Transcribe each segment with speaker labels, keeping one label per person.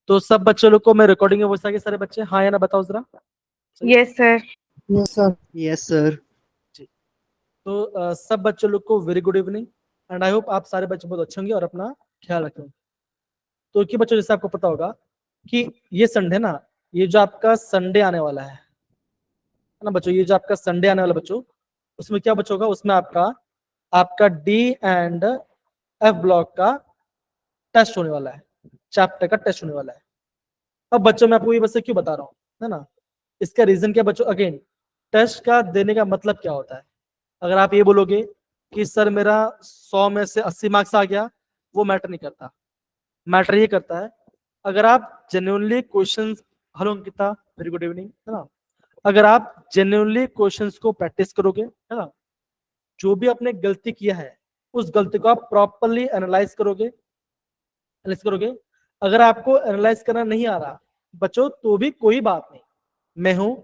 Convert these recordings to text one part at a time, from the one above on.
Speaker 1: तो सब बच्चों लोग को मैं रिकॉर्डिंग में वॉइस आ गई सारे बच्चे, हाँ या ना बताओ जरा।
Speaker 2: Yes sir.
Speaker 3: Yes sir.
Speaker 4: Yes sir.
Speaker 1: तो सब बच्चों लोग को very good evening and I hope आप सारे बच्चे बहुत अच्छे होंगे और अपना ख्याल रखेंगे। तो कि बच्चों जैसे आपको पता होगा कि ये संडे ना, ये जो आपका संडे आने वाला है ना बच्चों, ये जो आपका संडे आने वाला बच्चों, उसमें क्या बच्चों होगा, उसमें आपका आपका डी एंड एफ ब्लॉक का टेस्ट होने वाला है, चैप्टर का टेस्ट होने वाला है। अब बच्चों मैं आपको ये बस क्यों बता रहा हूँ, है ना, इसका रीजन क्या बच्चों, अगेन टेस्ट का देने का मतलब क्या होता है। अगर आप ये बोलोगे कि सर मेरा 100 में से 80 मार्क्स आ गया, वो मैटर नहीं करता। मैटर ये करता है अगर आप genuinely questions, hello Ankita very good evening, है ना, अगर आप जेन्युइनली क्वेश्चंस को प्रैक्टिस करोगे, है ना, जो भी आपने गलती किया है उस गलती को आप प्रॉपरली एनालाइज करोगे, अगर आपको एनालाइज करना नहीं आ रहा बच्चों तो भी कोई बात नहीं, मैं हूं,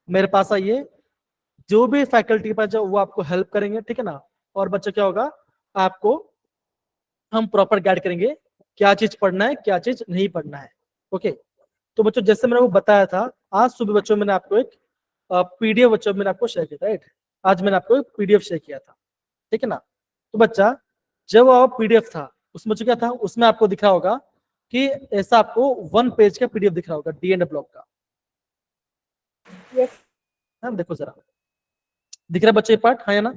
Speaker 1: मेरे पास आइए, जो भी फैकल्टी के पास जाओ वो आपको हेल्प करेंगे, ठीक है ना। और बच्चों क्या होगा, आपको हम प्रॉपर गाइड करेंगे क्या चीज पढ़ना है क्या चीज नहीं पढ़ना है। ओके, तो बच्चों जैसे मैंने वो बताया था, आज सुबह बच्चों मैंने आपको एक पीडीएफ बच्चों मैंने आपको शेयर किया था, राइट, आज मैंने आपको एक पीडीएफ शेयर किया था, ठीक है ना। तो बच्चा जब वो पीडीएफ था उसमें बच्चों क्या था, उसमें आपको दिख रहा होगा कि ऐसा आपको 1 पेज का पीडीएफ दिख रहा होगा डी एंड ब्लॉक का।
Speaker 2: यस।
Speaker 1: हाँ देखो जरा, दिख रहा है बच्चों ये पार्ट, हाँ या ना।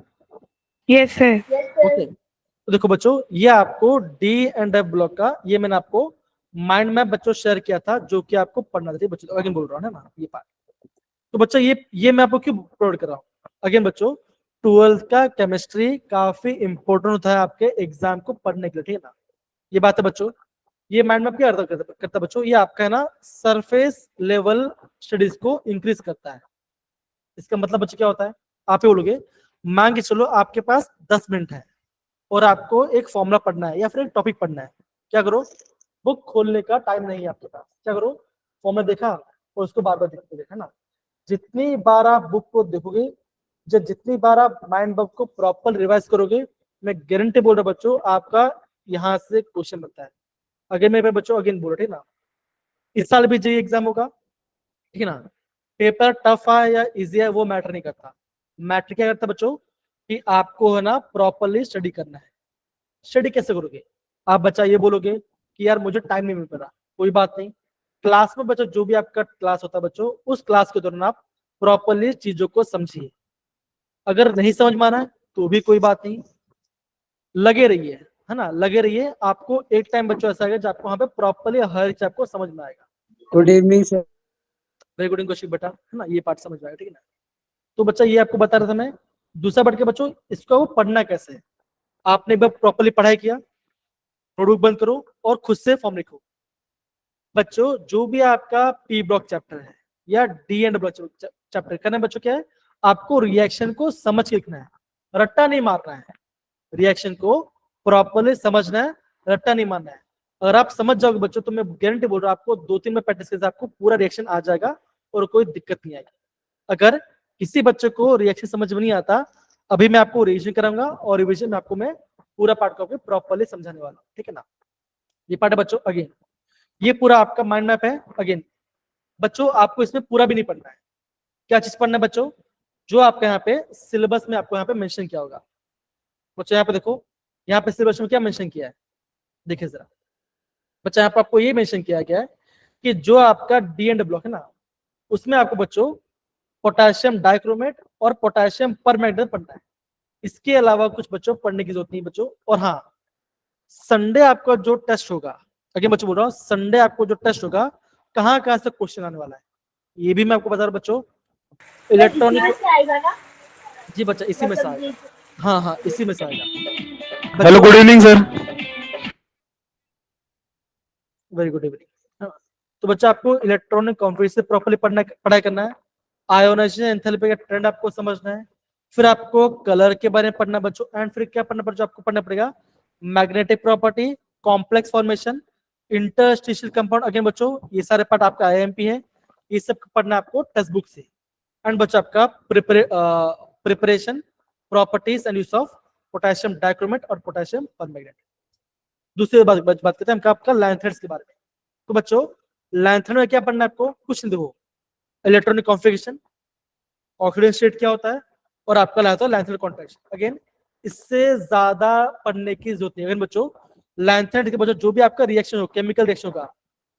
Speaker 2: Yes sir.
Speaker 1: ओके, तो देखो बच्चों ये आपको डी एंड एफ ब्लॉक का, ये मैंने आपको माइंड मैप बच्चों शेयर किया था जो कि आपको पढ़ना चाहिए बच्चों, अगेन बोल रहा हूँ ना ये पार्ट। तो बच्चा ये मैं आपको क्यों प्रोवाइड कर रहा हूँ, अगेन बच्चों 12th का केमिस्ट्री काफी इंपॉर्टेंट होता है आपके एग्जाम को पढ़ने के लिए, ठीक है ना। ये बात है बच्चों, ये माइंड मैप क्या करता है बच्चों, ये आपका है ना सरफेस लेवल स्टडीज को इंक्रीज करता है। इसका मतलब बच्चों क्या होता है, आप ये बोलोगे मान के चलो आपके पास 10 मिनट है और आपको एक फॉर्मूला पढ़ना है या फिर एक टॉपिक पढ़ना है, क्या करो, बुक खोलने का टाइम नहीं है आपके पास, क्या करो, फॉर्मूला देखा और उसको बार बार देखते देखा ना। जितनी बार आप बुक को देखोगे, जब जितनी बार आप माइंड बुक को प्रॉपर रिवाइज करोगे, मैं गारंटी बोल रहा हूं बच्चों आपका यहाँ से क्वेश्चन बनता है। अगर मेरे बच्चों अगेन बोल रहे, ठीक ना, इस साल भी जेईई एग्जाम होगा, ठीक है ना, पेपर टफ है या इजी है वो मैटर नहीं करता, मैटर क्या करता है बच्चों कि आपको है ना प्रॉपरली स्टडी करना है। स्टडी कैसे करोगे, आप बच्चा ये बोलोगे कि यार मुझे टाइम नहीं मिल पा रहा, कोई बात नहीं, क्लास में बच्चों जो भी आपका क्लास होता है बच्चों, उस क्लास के दौरान आप प्रॉपरली चीजों को समझिए, अगर नहीं समझ में आ रहा है तो भी कोई बात नहीं, लगे रहिए, है ना, लगे रहिए, आपको एक टाइम बच्चों ऐसा आएगा जब आपको वहां पे प्रॉपरली हर चीज आपको समझ में आएगा।
Speaker 3: Good evening sir.
Speaker 1: Very good Kaushik बेटा, है ना, ये पार्ट समझ में आएगा, ठीक है ना। तो बच्चा ये आपको बता रहा था मैं, दूसरा बढ़ के बच्चों इसको वो पढ़ना कैसे है, आपने एक बार प्रॉपरली पढ़ाई किया, नोटबुक बंद करो और खुद से फॉर्म लिखो। बच्चों जो भी आपका पी ब्लॉक चैप्टर है या डी एंड ब्लॉक चैप्टर करना है बच्चों, क्या है, आपको रिएक्शन को समझ के लिखना है, रट्टा नहीं मारना है, रिएक्शन को प्रॉपरली समझना है, रट्टा नहीं मारना है। अगर आप समझ जाओगे बच्चों तो मैं गारंटी बोल रहा हूँ आपको 2-3 में प्रैक्टिस करके आपको पूरा रिएक्शन आ जाएगा और कोई दिक्कत नहीं आएगी। अगर किसी बच्चे को रिएक्शन समझ में नहीं आता, अभी मैं आपको रिविजन कराऊंगा और रिविजन में आपको मैं पूरा पार्ट को प्रॉपरली समझाने वाला हूँ, ठीक है ना। ये पार्ट है बच्चों, अगेन ये पूरा आपका माइंड मैप है। अगेन बच्चों आपको इसमें पूरा भी नहीं पढ़ना है, क्या चीज पढ़ना है बच्चों, जो आपका यहाँ पे सिलेबस में आपको यहाँ पे मेंशन किया होगा। बच्चों यहाँ पे देखो, यहाँ पे सिलेबस में क्या मेंशन किया है, देखिए जरा बच्चा, यहाँ पे आपको ये मेंशन किया गया है कि जो आपका डी एंड ब्लॉक है ना, उसमें आपको बच्चों पोटेशियम डाइक्रोमेट और पोटेशियम परमैंगनेट पढ़ना है, इसके अलावा कुछ बच्चों पढ़ने की जरूरत नहीं बच्चों। और हाँ, संडे आपका जो टेस्ट होगा, अगेन बच्चों बोल रहा हूँ, संडे आपको जो टेस्ट होगा कहाँ से क्वेश्चन आने वाला है ये भी मैं आपको बता रहा हूँ बच्चों। इलेक्ट्रॉनिक जी बच्चा इसी में से आएगा, हाँ इसी में से आएगा।
Speaker 5: Hello good evening sir.
Speaker 1: Very good evening. तो बच्चा आपको इलेक्ट्रॉनिक कंफर्ट से प्रॉपर्ली पढ़ाई करना है, आयोनाइजेशन एंथैल्पी का ट्रेंड आपको समझना है, फिर आपको कलर के बारे में पढ़ना बच्चों, एंड फिर क्या पढ़ना बच्चों, आपको पढ़ना पड़ेगा magnetic property, complex formation, interstitial compound. Again बच्चों ये सारे पार्ट आपका आईएमपी है, ये सब पढ़ना आपको टेक्स्ट बुक से। एंड बच्चों आपका preparation, properties and use of potassium dichromate और पोटेशियम परमैंगनेट। दूसरी बात करते हैं हम आपका लाइन थ्रेड्स के बारे में। तो बच्चों लैंथेनम में क्या पढ़ना है आपको, कुछ नहीं, देखो इलेक्ट्रॉनिक कॉन्फ़िगरेशन, ऑक्सीडेशन स्टेट क्या होता है, और आपका लाता है लैंथेनम कॉन्ट्रैक्शन। अगेन इससे ज्यादा पढ़ने की जरूरत नहीं है। अगेन बच्चों लैंथेनम के बच्चों जो भी आपका रिएक्शन हो, केमिकल रिएक्शन होगा,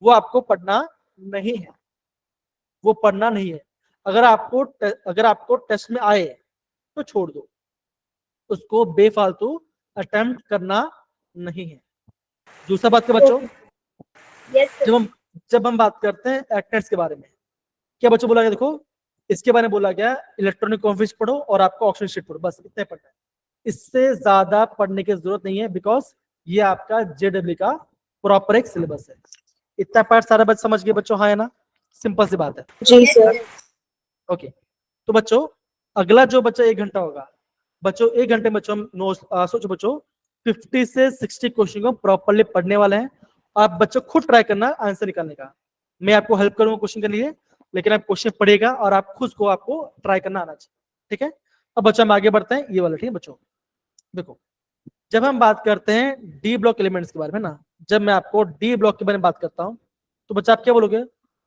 Speaker 1: वो आपको पढ़ना नहीं है, वो पढ़ना नहीं है। अगर आपको टेस्ट में आए तो छोड़ दो, उसको बेफालतू अटेम्प्ट करना नहीं है। दूसरा बात के बच्चों, जब हम बात करते हैं एक्टेंट्स के बारे में, क्या बच्चों बोला गया, देखो इसके बारे में बोला गया इलेक्ट्रॉनिक कॉन्फिगरेशन पढ़ो और आपको ऑक्सीजन स्टेट पढ़ो, बस इतना पढ़ना है। इससे ज्यादा पढ़ने की जरूरत नहीं है, बिकॉज ये आपका जेडब्ल्यू का प्रॉपर एक सिलेबस है। इतना पार्ट सारा बच्चे समझ गए बच्चों, हाँ है ना, सिंपल सी बात है।
Speaker 4: जी सर।
Speaker 1: ओके, तो बच्चों अगला जो बच्चा 1 घंटा होगा, बच्चों 1 घंटे में बच्चों हम सोचो बच्चों 50 से 60 क्वेश्चन को प्रॉपरली पढ़ने वाले हैं। आप बच्चों खुद ट्राई करना आंसर निकालने का, मैं आपको हेल्प करूंगा क्वेश्चन के लिए, लेकिन आप क्वेश्चन पढ़ेगा और आप खुद को आपको ट्राई करना आना चाहिए, ठीक है। अब बच्चों हम आगे बढ़ते हैं, ये वाला, ठीक है बच्चों। देखो जब हम बात करते हैं डी ब्लॉक एलिमेंट्स के बारे में ना, जब मैं आपको डी ब्लॉक के बारे में बात करता हूँ, तो बच्चा आप क्या बोलोगे,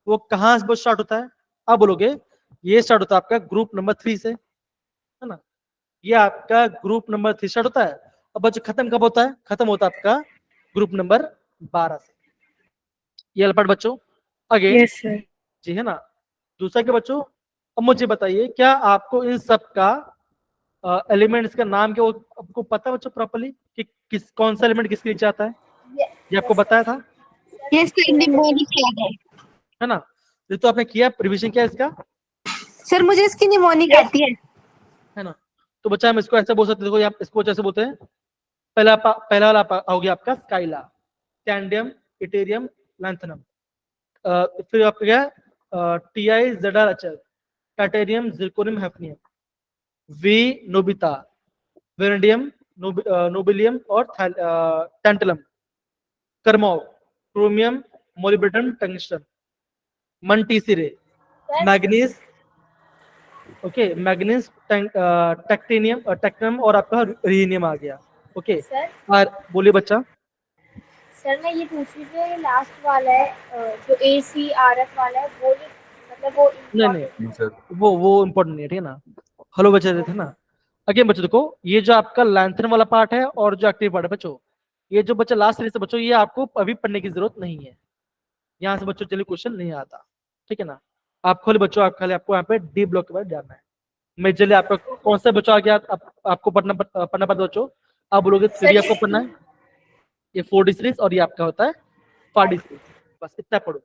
Speaker 1: वो कहाँ से स्टार्ट होता है, आप बोलोगे ये स्टार्ट होता है आपका ग्रुप नंबर 3 से, है ना, ये आपका ग्रुप नंबर 3 स्टार्ट होता है। अब बच्चों खत्म कब होता है, खत्म होता है आपका ग्रुप नंबर 12 से। ये अलपट बच्चों अगेन,
Speaker 2: Yes, sir.
Speaker 1: जी है ना। दूसरा क्या बच्चों, अब मुझे बताइए क्या आपको इन सब का एलिमेंट्स का नाम क्या, वो आपको पता है बच्चों प्रॉपर्ली कि कौन सा एलिमेंट किसके नीचे आता है, ये आपको बताया था,
Speaker 4: यस सर, निमोनिक याद
Speaker 1: है ना। ये तो आपने किया, रिवीजन किया इसका,
Speaker 4: सर। मुझे इसकी निमोनिक आती
Speaker 1: है ना। तो बच्चा हम इसको ऐसे बोल सकते हैं, देखो आप इसको जैसे बोलते हैं, पहला वाला हो गया आपका स्काइला, कैंडियम, इटेरियम, लैंथेनम। फिर आपका क्या, TI ZR HL, titanium, zirconium, hafnium, V नोबिता, वेनेडियम, नोबिलियम और टैंटलम, कर्मोव, क्रोमियम, मोलिब्डेनम, टंगस्टन, मंटीसिरे, मैग्नीज, ओके मैग्नीज, टेक्टेनियम, टेक्नम और आपका रिनियम आ गया, ओके।
Speaker 5: सर
Speaker 1: और बोलिए बच्चा,
Speaker 5: सर मैं ये पूछ रही थी, जो लास्ट वाला है जो ACRF वाला है, वो नहीं, मतलब वो
Speaker 1: नहीं
Speaker 5: important
Speaker 1: वो इम्पोर्टेंट नहीं है, ठीक है ना। हेलो बच्चे थे ना, अगेन बच्चों देखो ये जो आपका लैंथेनम वाला पार्ट है और जो एक्टिव पार्ट है बच्चों, ये जो बच्चा लास्ट सीरीज से बच्चों, ये आपको अभी पढ़ने की जरूरत नहीं है, यहाँ से बच्चों चलिए क्वेश्चन नहीं आता, ठीक है ना। आप खोले बच्चों, आप खाली आपको यहाँ पे डी ब्लॉक के बारे में जानना है। मैं चलिए आपका कौन सा बच्चों आ गया, आपको पढ़ना पड़ता बच्चों, आप बोलोगे 3D आपको पढ़ना है, ये 4D सीरीज और ये आपका होता है 5D सीरीज, बस इतना पढ़ो,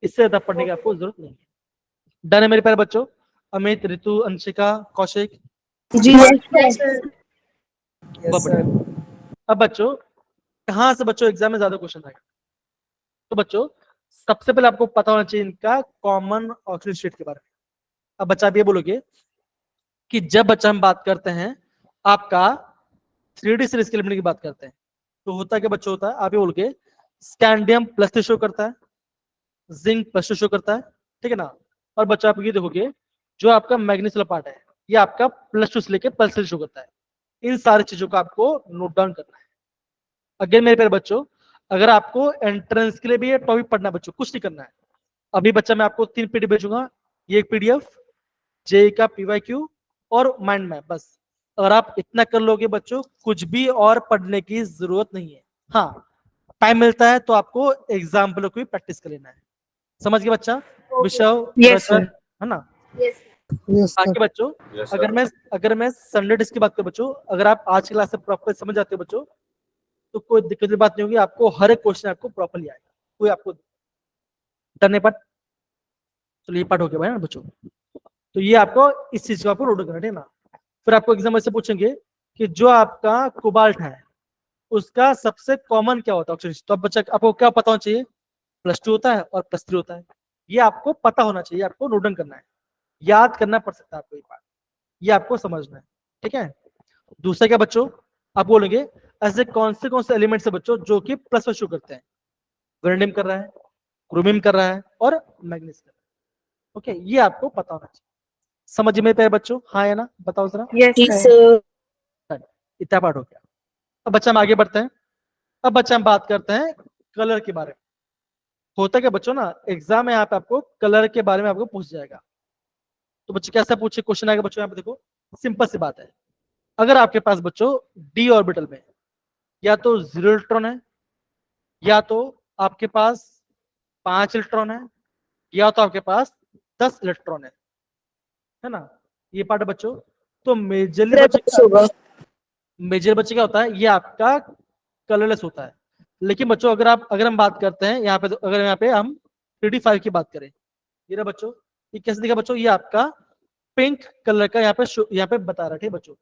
Speaker 1: इससे ज्यादा पढ़ने की आपको जरूरत नहीं है। डन है मेरे प्यारे बच्चों, अमित, ऋतु, अंशिका, कौशिक,
Speaker 4: है। जी सर।
Speaker 1: बहुत बढ़िया। अब बच्चों कहाँ से बच्चों एग्जाम में ज्यादा क्वेश्चन आएगा, तो बच्चों सबसे पहले आपको पता होना चाहिए इनका कॉमन ऑक्सीजन स्टेट के बारे में। अब बच्चा आप ये बोलोगे कि जब बच्चा हम बात करते हैं आपका 3D सीरीज के एलिमेंट की बात करते हैं, तो होता क्या बच्चों, होता है आप ये बोलोगे स्कैंडियम +3 शो करता है, जिंक +2 शो करता है, ठीक है ना। और बच्चा आप ये देखोगे जो आपका मैग्नीशियम वाला पार्ट है, ये आपका +2 से लेके +3 शो करता है। इन सारी चीजों को आपको नोट डाउन करना है। अगेन मेरे प्यारे बच्चों, अगर आपको एंट्रेंस के लिए भी ये टॉपिक पढ़ना है बच्चों, कुछ नहीं करना है, अभी बच्चा मैं आपको 3 पीडीएफ भेजूंगा, ये एक पीडीएफ जेई का PYQ और माइंड मैप, बस अगर आप इतना कर लोगे बच्चों, कुछ भी और पढ़ने की जरूरत नहीं है। हाँ टाइम मिलता है तो आपको एग्जाम्पल की प्रैक्टिस कर लेना है, समझ गए बच्चा, विषव,
Speaker 2: Yes,
Speaker 1: रचन,
Speaker 2: sir.
Speaker 1: है ना।
Speaker 5: yes
Speaker 3: Yes, sir.
Speaker 1: बाकी बच्चों अगर मैं संडे टेस्ट की बात करूं बच्चों, अगर आप आज की क्लास से प्रॉपर समझ जाते हो बच्चों, तो कोई दिक्कत की बात नहीं होगी, आपको हर एक क्वेश्चन आपको प्रॉपरली आएगा, कोई आपको डरने पर। चलिए ये पार्ट हो गया भाई ना बच्चों, तो ये आपको इस चीज को आपको नोट करना है ना। फिर आपको एग्जाम से पूछेंगे कि जो आपका कोबाल्ट है उसका सबसे कॉमन क्या होता है ऑक्सीजन, तो अब बच्चा आपको क्या पता होना चाहिए, +2 होता है और +3 होता है, ये आपको पता होना चाहिए, आपको नोट डाउन करना है, याद करना पड़ सकता है आपको ये पार्ट, ये आपको समझना है, ठीक है। दूसरा क्या बच्चों, आप बोलेंगे ऐसे कौन से एलिमेंट्स है बच्चों जो कि +1 शो करते हैं, वेनेडियम कर रहा है, क्रोमियम कर रहा है और मैग्नीज कर रहा है, ओके, ये आपको पता होना चाहिए। समझ में पे बच्चों, हाँ है ना, बताओ जरा,
Speaker 2: Yes,
Speaker 4: जी
Speaker 2: sir.
Speaker 4: सर।
Speaker 1: इतना पार्ट हो गया। अब बच्चा हम आगे बढ़ते हैं, अब बच्चा हम बात करते हैं कलर के बारे में। होता क्या बच्चों ना, एग्जाम में यहाँ पे आपको कलर के बारे में आपको पूछ जाएगा। तो बच्चों कैसा पूछे क्वेश्चन आएगा बच्चों, यहाँ पे देखो सिंपल सी बात है। अगर आपके पास बच्चों डी ऑर्बिटल में या तो 0 इलेक्ट्रॉन है, या तो आपके पास 5 इलेक्ट्रॉन है, या तो आपके पास 10 इलेक्ट्रॉन है ना, ये पार्ट है बच्चों। तो मेजर बच्चे क्या होता है, ये आपका कलरलेस होता है। लेकिन बच्चों अगर हम बात करते हैं यहाँ पे, तो अगर यहाँ पे हम 3D5 की बात करें, ये रहा बच्चों, ये कैसे दिखा बच्चों, ये आपका पिंक कलर का यहाँ पे बता रहा है, ठीक है बच्चों।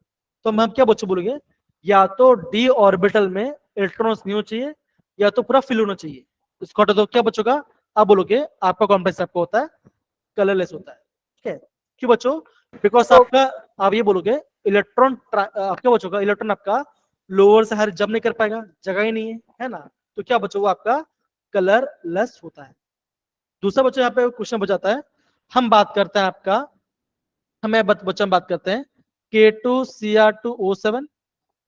Speaker 1: तो हम क्या बच्चों बोलेंगे, या तो डी ऑर्बिटल में इलेक्ट्रॉन्स नहीं होना चाहिए, या तो पूरा फिल होना चाहिए। इसको हटा दो, क्या बच्चों का आप बोलोगे, आपका कॉम्प्लेक्स आपको होता है कलरलेस होता है, ठीक है। क्यों बच्चों, बिकॉज आपका, आप ये बोलोगे इलेक्ट्रॉन, आपके बच्चों का इलेक्ट्रॉन आपका लोअर से हायर जब नहीं कर पाएगा, जगह ही नहीं है ना, तो क्या बच्चों वो आपका कलरलेस होता है। दूसरा बच्चों यहाँ पे क्वेश्चन बचाता है, हम बात करते हैं आपका, हमें बच्चों बात करते हैं K2Cr2O7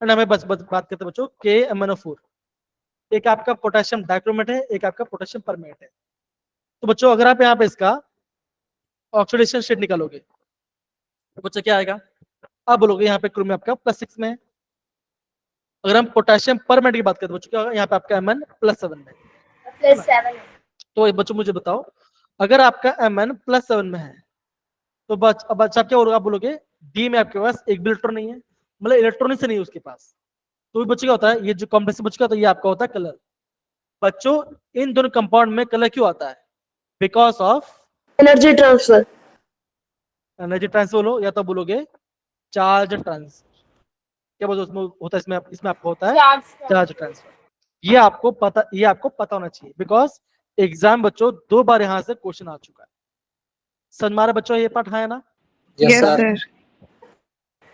Speaker 1: एंड हमें बात करते हैं बच्चों KMnO4। एक आपका पोटेशियम डाइक्रोमेट है, एक आपका पोटेशियम परमेट है। तो बच्चों अगर आप यहाँ पे इसका ऑक्सीडेशन स्टेट निकालोगे तो बच्चों क्या आएगा, आप बोलोगे यहाँ पे क्रोमियम आपका +6 में है। अगर हम पोटेशियम परमेट की बात करते हैं बच्चों, क्या होगा, यहाँ पे आपका Mn +7 में है।
Speaker 5: +7।
Speaker 1: तो बच्चों मुझे बताओ, अगर आपका Mn +7 में है तो अब बच्चा क्या होगा, आप बोलोगे डी में आपके पास एक भी इलेक्ट्रॉन नहीं है, मतलब इलेक्ट्रॉन से नहीं है उसके पास। तो बच्चे क्या होता है, ये जो कॉम्प्लेक्स बच्चे क्या होता है, ये आपका होता है कलर। बच्चों इन दोनों कंपाउंड में कलर क्यों आता है, because of
Speaker 6: energy transfer.
Speaker 1: Energy transfer लो, या तो बोलोगे चार्ज ट्रांसफर। क्या बोलते उसमें होता है, इसमें आपको होता है चार्ज ट्रांसफर। ये आपको पता होना चाहिए, बिकॉज एग्जाम बच्चों 2 बार यहाँ से क्वेश्चन आ चुका है। समझ मारा बच्चों, ये पार्ट है ना।
Speaker 2: Yes, sir.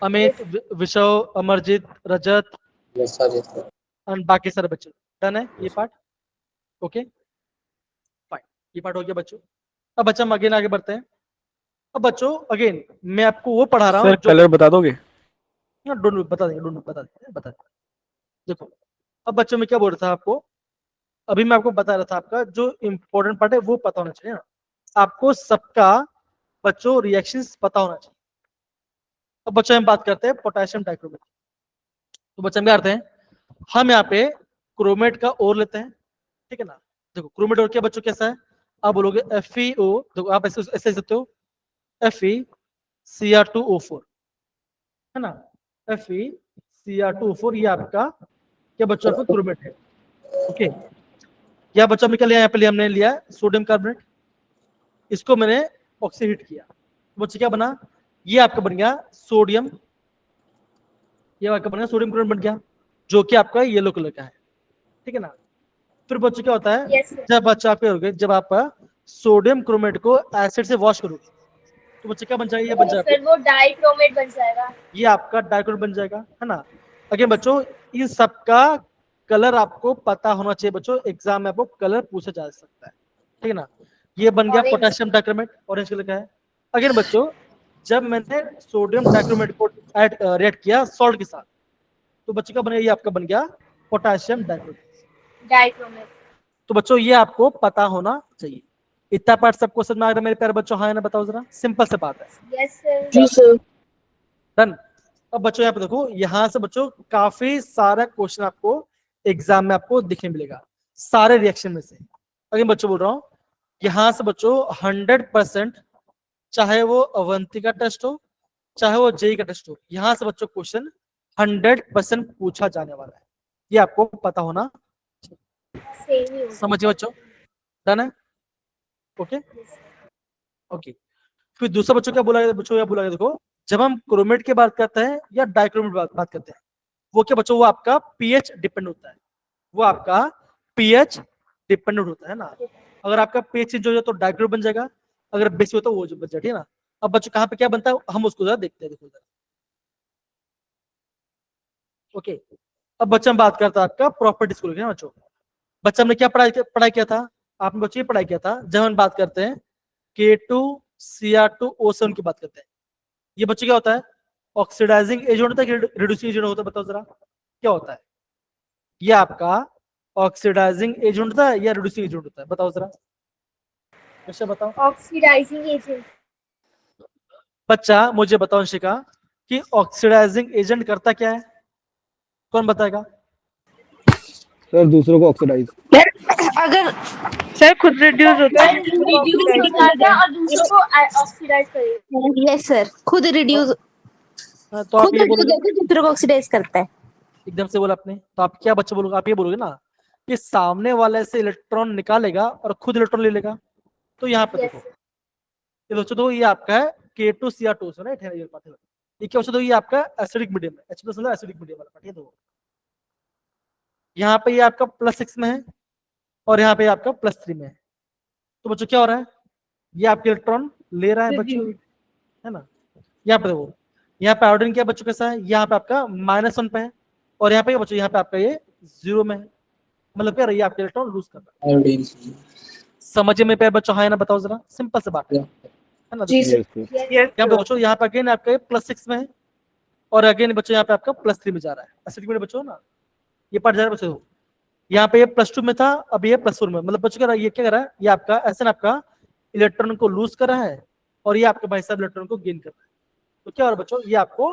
Speaker 1: अमित, विशव, अमरजीत, रजत
Speaker 3: Yes, sir. Yes, sir.
Speaker 1: और बाकी सारे बच्चे डन है ये पार्ट, ओके फाइन, ये पार्ट हो गया बच्चों। अब बच्चा हम अगेन आगे बढ़ते हैं। अब बच्चों अगेन मैं आपको वो पढ़ा रहा हूँ,
Speaker 7: कलर बता दोगे?
Speaker 1: डोंट बता देंगे। देखो अब बच्चों में क्या बोल रहा था आपको, अभी मैं आपको बता रहा था, आपका जो इम्पोर्टेंट पार्ट है वो पता होना चाहिए ना, आपको सबका बच्चों रिएक्शंस पता होना चाहिए। अब बच्चों हम बात करते हैं पोटेशियम डाइक्रोमेट। तो बच्चों हम क्या करते हैं, हम यहाँ पे क्रोमेट का ओर लेते हैं, ठीक है ना। देखो क्रोमेट ओर क्या बच्चों कैसा है, आप बोलोगे FeO, देखो आप ऐसे लिख सकते हो FeCr2O4 है ना, FeCr2O4 ये आपका क्या बच्चों आपका क्रोमेट है, ओके। या बच्चों हमने क्या लिया, यहाँ पे हमने लिया सोडियम कार्बोनेट, इसको मैंने ऑक्सीडेट किया, तो बच्चे क्या बना, ये आपका बन गया सोडियम, ये आपका बन गया सोडियम क्लोराइड बन गया, जो कि आपका येलो कलर का है, ठीक है ना। फिर बच्चों क्या होता है,
Speaker 5: Yes, sir.
Speaker 1: जब बच्चा पे हो गए, जब आप सोडियम क्रोमेट को एसिड से वॉश करोगे तो बच्चे क्या बन जाएगा, ये बन जाएगा,
Speaker 5: फिर वो डाइक्रोमेट बन जाएगा।
Speaker 1: ये आपका डाइक्रोमेट बन जाएगा, है ना। अगेन बच्चों इन सबका कलर आपको पता होना चाहिए बच्चों, एग्जाम में आपको कलर पूछा जा सकता है, ठीक है ना। ये बन गया
Speaker 5: Orange.
Speaker 1: Potassium dichromate, orange colour का है। अगेन बच्चों जब मैंने सोडियम डाइक्रोमेट को रिएक्ट किया सॉल्ट के साथ तो बच्चे का बन गया, ये आपका बन गया पोटेशियम डाइक्रोमेट। तो बच्चों ये आपको पता होना चाहिए। इतना पार्ट सबको समझ में आ रहा है मेरे प्यारे बच्चों, हाँ या ना बताओ जरा, सिंपल से बात है,
Speaker 5: Yes, sir.
Speaker 6: जी सर।
Speaker 1: डन। अब बच्चों यहाँ पे देखो, यहाँ से बच्चों काफी सारा क्वेश्चन आपको एग्जाम में आपको दिखने मिलेगा सारे रिएक्शन में से। अगर बच्चों बोल रहा हूँ यहाँ से बच्चों 100%, चाहे वो अवंतिका टेस्ट हो चाहे वो जेई का टेस्ट हो, यहाँ से बच्चों क्वेश्चन 100% पूछा जाने वाला है, ये आपको पता होना
Speaker 5: Same ही होगा।
Speaker 1: समझिए बच्चों, डन है, ओके ओके। फिर दूसरा बच्चों क्या बोला गया, बच्चों क्या बोला गया, देखो जब हम क्रोमेट की बात करते हैं या डाइक्रोमेट बात करते हैं, वो क्या बच्चों, वो आपका पीएच डिपेंड होता है, वो आपका पीएच डिपेंडेंट होता है ना। अगर आपका पीएच चेंज हो जाए तो डाइक्रोमेट बन जाएगा, अगर बेसिक होता है वो जो बन जाए, ठीक है ना। अब बच्चों कहाँ पे क्या बनता है हम उसको जरा देखते हैं, देखो जरा, ओके। अब बच्चा हम बात करते हैं आपका प्रॉपर्टीज को लेकर बच्चों। बच्चा हमने क्या पढ़ाई किया था, आपने बच्चों ये पढ़ाई किया था जब हम बात करते हैं K2Cr2O7 की बात करते हैं, ये बच्चे क्या होता है, ऑक्सीडाइजिंग एजेंट होता है कि रिड्यूसिंग एजेंट होता है, बताओ जरा क्या होता है। ये आपका ऑक्सीडाइजिंग एजेंट होता है या रिड्यूसिंग एजेंट होता है? बताओ जरा, वैसे बताओ
Speaker 5: ऑक्सीडाइजिंग एजेंट।
Speaker 1: बच्चा, मुझे बताओ अंशिका कि ऑक्सीडाइजिंग एजेंट करता क्या है? कौन बताएगा?
Speaker 6: सर दूसरों को ऑक्सीडाइज।
Speaker 2: अगर सर खुद रिड्यूस होता है दूसरों को
Speaker 5: रिड्यूस
Speaker 2: ऑक्सीडाइज
Speaker 5: हो जाता
Speaker 2: करता
Speaker 5: है
Speaker 2: है।
Speaker 5: और दूसरों को ऑक्सीडाइज करेगा।
Speaker 4: यस सर, खुद रिड्यूस
Speaker 1: हाँ, तो आप
Speaker 4: खुद
Speaker 1: ये
Speaker 4: रिड्यूस
Speaker 1: बोलोगे,
Speaker 4: होकर दूसरों को ऑक्सीडाइज करता है।
Speaker 1: एकदम से बोला आपने, तो आप क्या बच्चा बोलोगे? आप ये बोलोगे ना कि सामने वाले से इलेक्ट्रॉन निकालेगा और खुद इलेक्ट्रॉन ले लेगा। तो यहाँ पे देखो,
Speaker 5: यस
Speaker 1: ये बच्चों तो ये आपका है K2Cr2, राइट है ये पार्ट है। ये क्या बच्चा, तो ये आपका एसिडिक मीडियम है, H+ मतलब एसिडिक मीडियम वाला पार्ट है। तो यहाँ पे ये आपका +6 में है और यहाँ पे आपका +3 में है। तो बच्चों क्या हो रहा है, ये आपके इलेक्ट्रॉन ले रहा है बच्चों, है ना। यहाँ पे देखो, यहाँ पे आयोडीन क्या बच्चों कैसा है, यहाँ पे आपका -1 पे है और यहाँ पे बच्चों यहाँ पे आपका ये 0 में है। मतलब क्या, ये आपके इलेक्ट्रॉन लूज कर रहा है।
Speaker 3: आयोडीन।
Speaker 1: समझ में पे बच्चों? हाँ या ना बताओ जरा, सिंपल सी बात है ना।
Speaker 3: जी सर।
Speaker 6: Yes sir.
Speaker 2: यस
Speaker 1: यहाँ पे बच्चों यहाँ पे अगेन आपका +6 में है और अगेन बच्चों यहाँ पे आपका +3 में जा रहा है। एसिडिक में बच्चों ना, ये पार्ट जा रहा है बच्चों, यहाँ पे ये +2 में था, अब ये +4 में। मतलब बच्चों क्या, ये क्या कर रहा है, ये आपका एसएन आपका इलेक्ट्रॉन को लूज कर रहा है और ये आपके भाई साहब इलेक्ट्रॉन को गेन कर रहा है। तो क्या हो रहा है बच्चों, ये आपको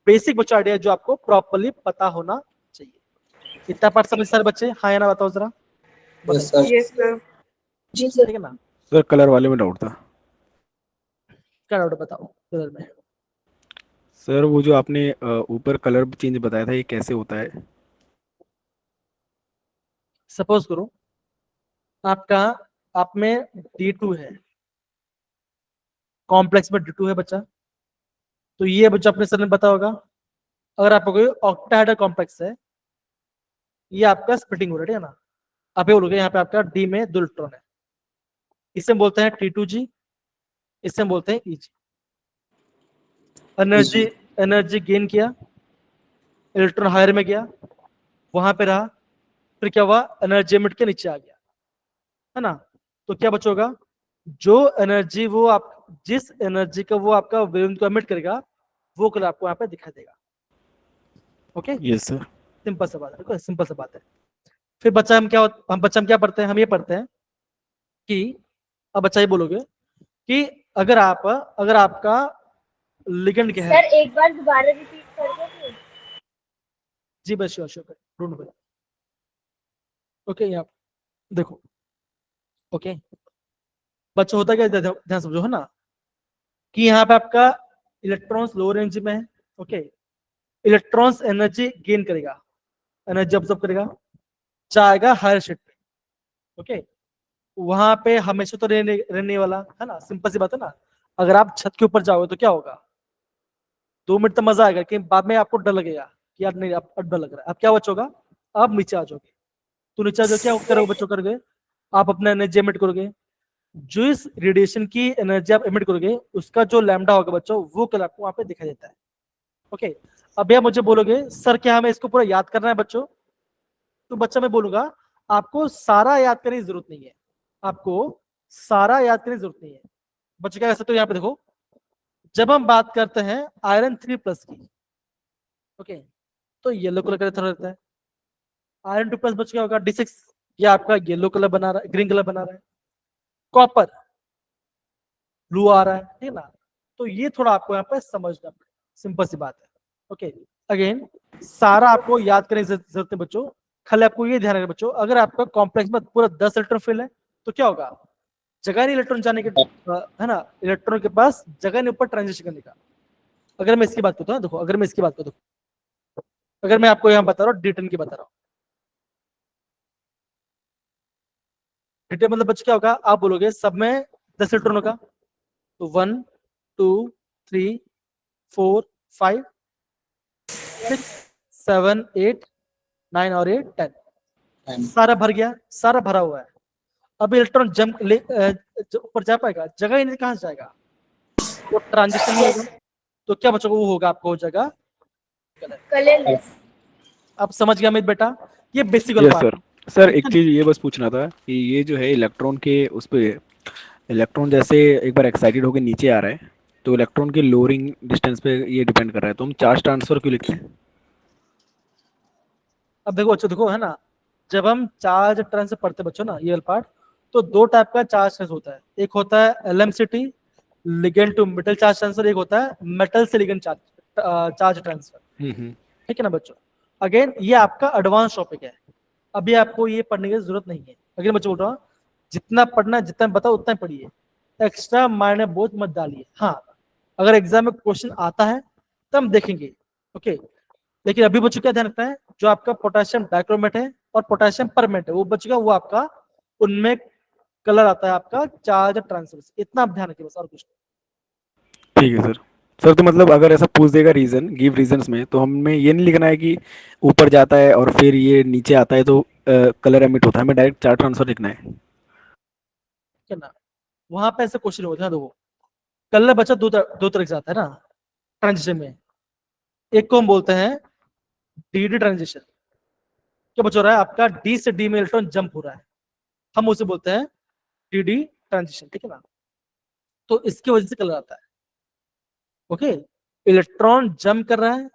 Speaker 1: बेसिक बच्चों आइडिया जो आपको प्रॉपर्ली पता होना चाहिए। इतना पार्ट समझ सारे बच्चे? हाँ या ना बताओ जरा,
Speaker 3: यस सर।
Speaker 2: Yes sir.
Speaker 3: जी सर।
Speaker 1: ठीक है ना।
Speaker 6: सर कलर वाले में डाउट था।
Speaker 1: क्या डाउट बताओ कलर में?
Speaker 6: सर वो जो आपने ऊपर कलर चेंज बताया था, ये कैसे होता है?
Speaker 1: सपोज करो आपका, आप में D2 है, कॉम्प्लेक्स में D2 है बच्चा, तो ये बच्चा अपने सर ने पता होगा। अगर आपको कोई ऑक्टाहेड्रल कॉम्प्लेक्स है, ये आपका स्प्लिटिंग हो रहा है ना। आप ये बोलोगे यहाँ पे आपका D में 2 इलेक्ट्रॉन है, इसे हम बोलते हैं T2G, इसे हम बोलते हैं EG। एनर्जी एनर्जी गेन किया, इलेक्ट्रॉन हायर में गया, वहां पे रहा, फिर क्या हुआ, एनर्जी एमिट के नीचे आ गया, है ना। तो क्या बचोगा, जो एनर्जी वो आप, जिस एनर्जी का वो आपका वेवलेंथ को एमिट करेगा, वो कलर आपको यहाँ पे दिखाई देगा। Okay,
Speaker 6: yes sir.
Speaker 1: सिंपल सा बात है, सिंपल सा बात है। फिर बच्चा हम क्या पढ़ते हैं, हम ये पढ़ते हैं कि, अब बच्चा ये बोलोगे कि अगर आपका लिगेंड क्या है।
Speaker 5: सर एक बार दोबारा रिपीट कर दो।
Speaker 1: जी बस श्योर श्योर, ढूंढ भाई। ओके, यहाँ देखो, ओके बच्चों, होता क्या, ध्यान समझो, है ना, कि यहाँ पे आपका इलेक्ट्रॉन्स लोअर रेंज में है। ओके, इलेक्ट्रॉन्स एनर्जी गेन करेगा, एनर्जी ऑब्जर्व करेगा, जाएगा हायर स्टेट पे। ओके, वहां पे हमेशा तो रहने वाला है ना, सिंपल सी बात है ना। अगर आप छत के ऊपर जाओगे तो क्या होगा, 2 मिनट तो मजा आएगा, लेकिन बाद में आपको डर लगेगा कि यार नहीं, आप डर लग रहा है। आप क्या बचोगा, आप नीचे आ जाओगे। तो नीचे आ जाओ, क्या करोगे बच्चों, करोगे आप अपना एनर्जी एमिट करोगे। जो इस रेडिएशन की एनर्जी आप एमिट करोगे, उसका जो लैम्डा होगा बच्चों, वो कलर आपको वहां पे दिखाई देता है। ओके, अब आप मुझे बोलोगे सर क्या हमें इसको पूरा याद करना है बच्चों? तो बच्चा मैं बोलूंगा, आपको सारा याद करने की जरूरत नहीं है, आपको सारा याद करने की जरूरत नहीं है। बच्चों क्या कर सकते हो, यहाँ पे देखो, जब हम बात करते हैं आयरन 3+ की, ओके, तो येलो कलर का थोड़ा रहता है। आयरन 2+ बच्चों क्या होगा, D6, ये आपका येलो कलर बना रहा है, ग्रीन कलर बना रहा है। कॉपर ब्लू आ रहा है, ठीक है ना। तो ये थोड़ा आपको यहाँ पे समझना पड़ेगा, सिंपल सी बात है। ओके, अगेन सारा आपको याद करने की जरूरत है बच्चों। खाली आपको ये ध्यान रखना बच्चों, अगर आपका कॉम्प्लेक्स में पूरा 10 इलेक्ट्रॉन फिल है, तो क्या होगा, जगह नहीं इलेक्ट्रॉन जाने के, है ना, इलेक्ट्रॉन के पास जगह नहीं ऊपर ट्रांजिशन करने का। अगर मैं इसकी बात करता हूँ, देखो, अगर मैं इसकी बात करता हूँ, अगर मैं आपको यहाँ बता रहा हूँ D10 की बता रहा हूँ, D10 मतलब बच्चों क्या होगा, आप बोलोगे सब में 10 इलेक्ट्रॉन होगा, तो 1 2 3 4 5 6 7 8 9 और 8 10, सारा भर गया, सारा भरा हुआ है। अब इलेक्ट्रॉन जंप ऊपर जा पाएगा, जगह ही नहीं, कहां से जाएगा, वो ट्रांजिशन नहीं होगा। तो क्या बच्चों को वो होगा, आपको हो जाएगा
Speaker 5: कलरलेस।
Speaker 1: अब समझ गया अमित बेटा, ये बेसिक
Speaker 6: यस
Speaker 1: बात
Speaker 6: सर। सर एक चीज ये बस पूछना था कि ये जो है इलेक्ट्रॉन के उस पे, इलेक्ट्रॉन जैसे एक बार एक्साइटेड होकर नीचे आ रहा है, तो इलेक्ट्रॉन के लोअरिंग डिस्टेंस पे ये डिपेंड कर रहा है, तो हम चार्ज ट्रांसफर क्यों लिखते हैं?
Speaker 1: अब देखो, अच्छा देखो, है ना, जब हम चार्ज ट्रांसफर पढ़ते बच्चों ना, ये वाला पार्ट, तो दो टाइप का चार्ज ट्रांसफर होता है। एक होता है LMCT, ligand to metal charge transfer, एक होता है मेटल से लिगेंड चार्ज ट्रांसफर, ठीक है ना बच्चों। अगेन ये आपका एडवांस टॉपिक है, अभी आपको ये पढ़ने की जरूरत नहीं है। अगेन बच्चों बोल रहा हूँ, जितना पढ़ना जितना बताओ उतना ही पढ़िए, एक्स्ट्रा माइंड में बोझ मत डालिए। हाँ, अगर एग्जाम में क्वेश्चन आता है तब हम देखेंगे, ओके। लेकिन अभी बच्चों क्या ध्यान रखना है, जो आपका पोटेशियम डाइक्रोमेट है और पोटेशियम परमेट है वो बचेगा, वो आपका उनमें कलर आता है आपका चार्ज ट्रांसफर, इतना आप ध्यान रखिए बस, और कुछ नहीं।
Speaker 6: ठीक है सर। सर तो मतलब अगर ऐसा पूछ देगा रीजन, गिव रीजंस में, तो हमें ये नहीं लिखना है कि ऊपर जाता है और फिर ये नीचे आता है तो कलर एमिट होता है, हमें डायरेक्ट चार्ज ट्रांसफर लिखना है।
Speaker 1: ठीक है ना, वहां पे ऐसे क्वेश्चन होते हैं। देखो कलर बच्चा दो तरह से आता है ना ट्रांजिशन में, एक को हम बोलते हैं डी ट्रांजिशन, क्या बच्चों हो रहा है आपका डी से डी में इलेक्ट्रॉन जंप हो रहा है, हम उसे बोलते हैं डी ट्रांजिशन, ठीक है ना। तो इसकी वजह से कलर आता है, ओके। इलेक्ट्रॉन जंप कर रहा है,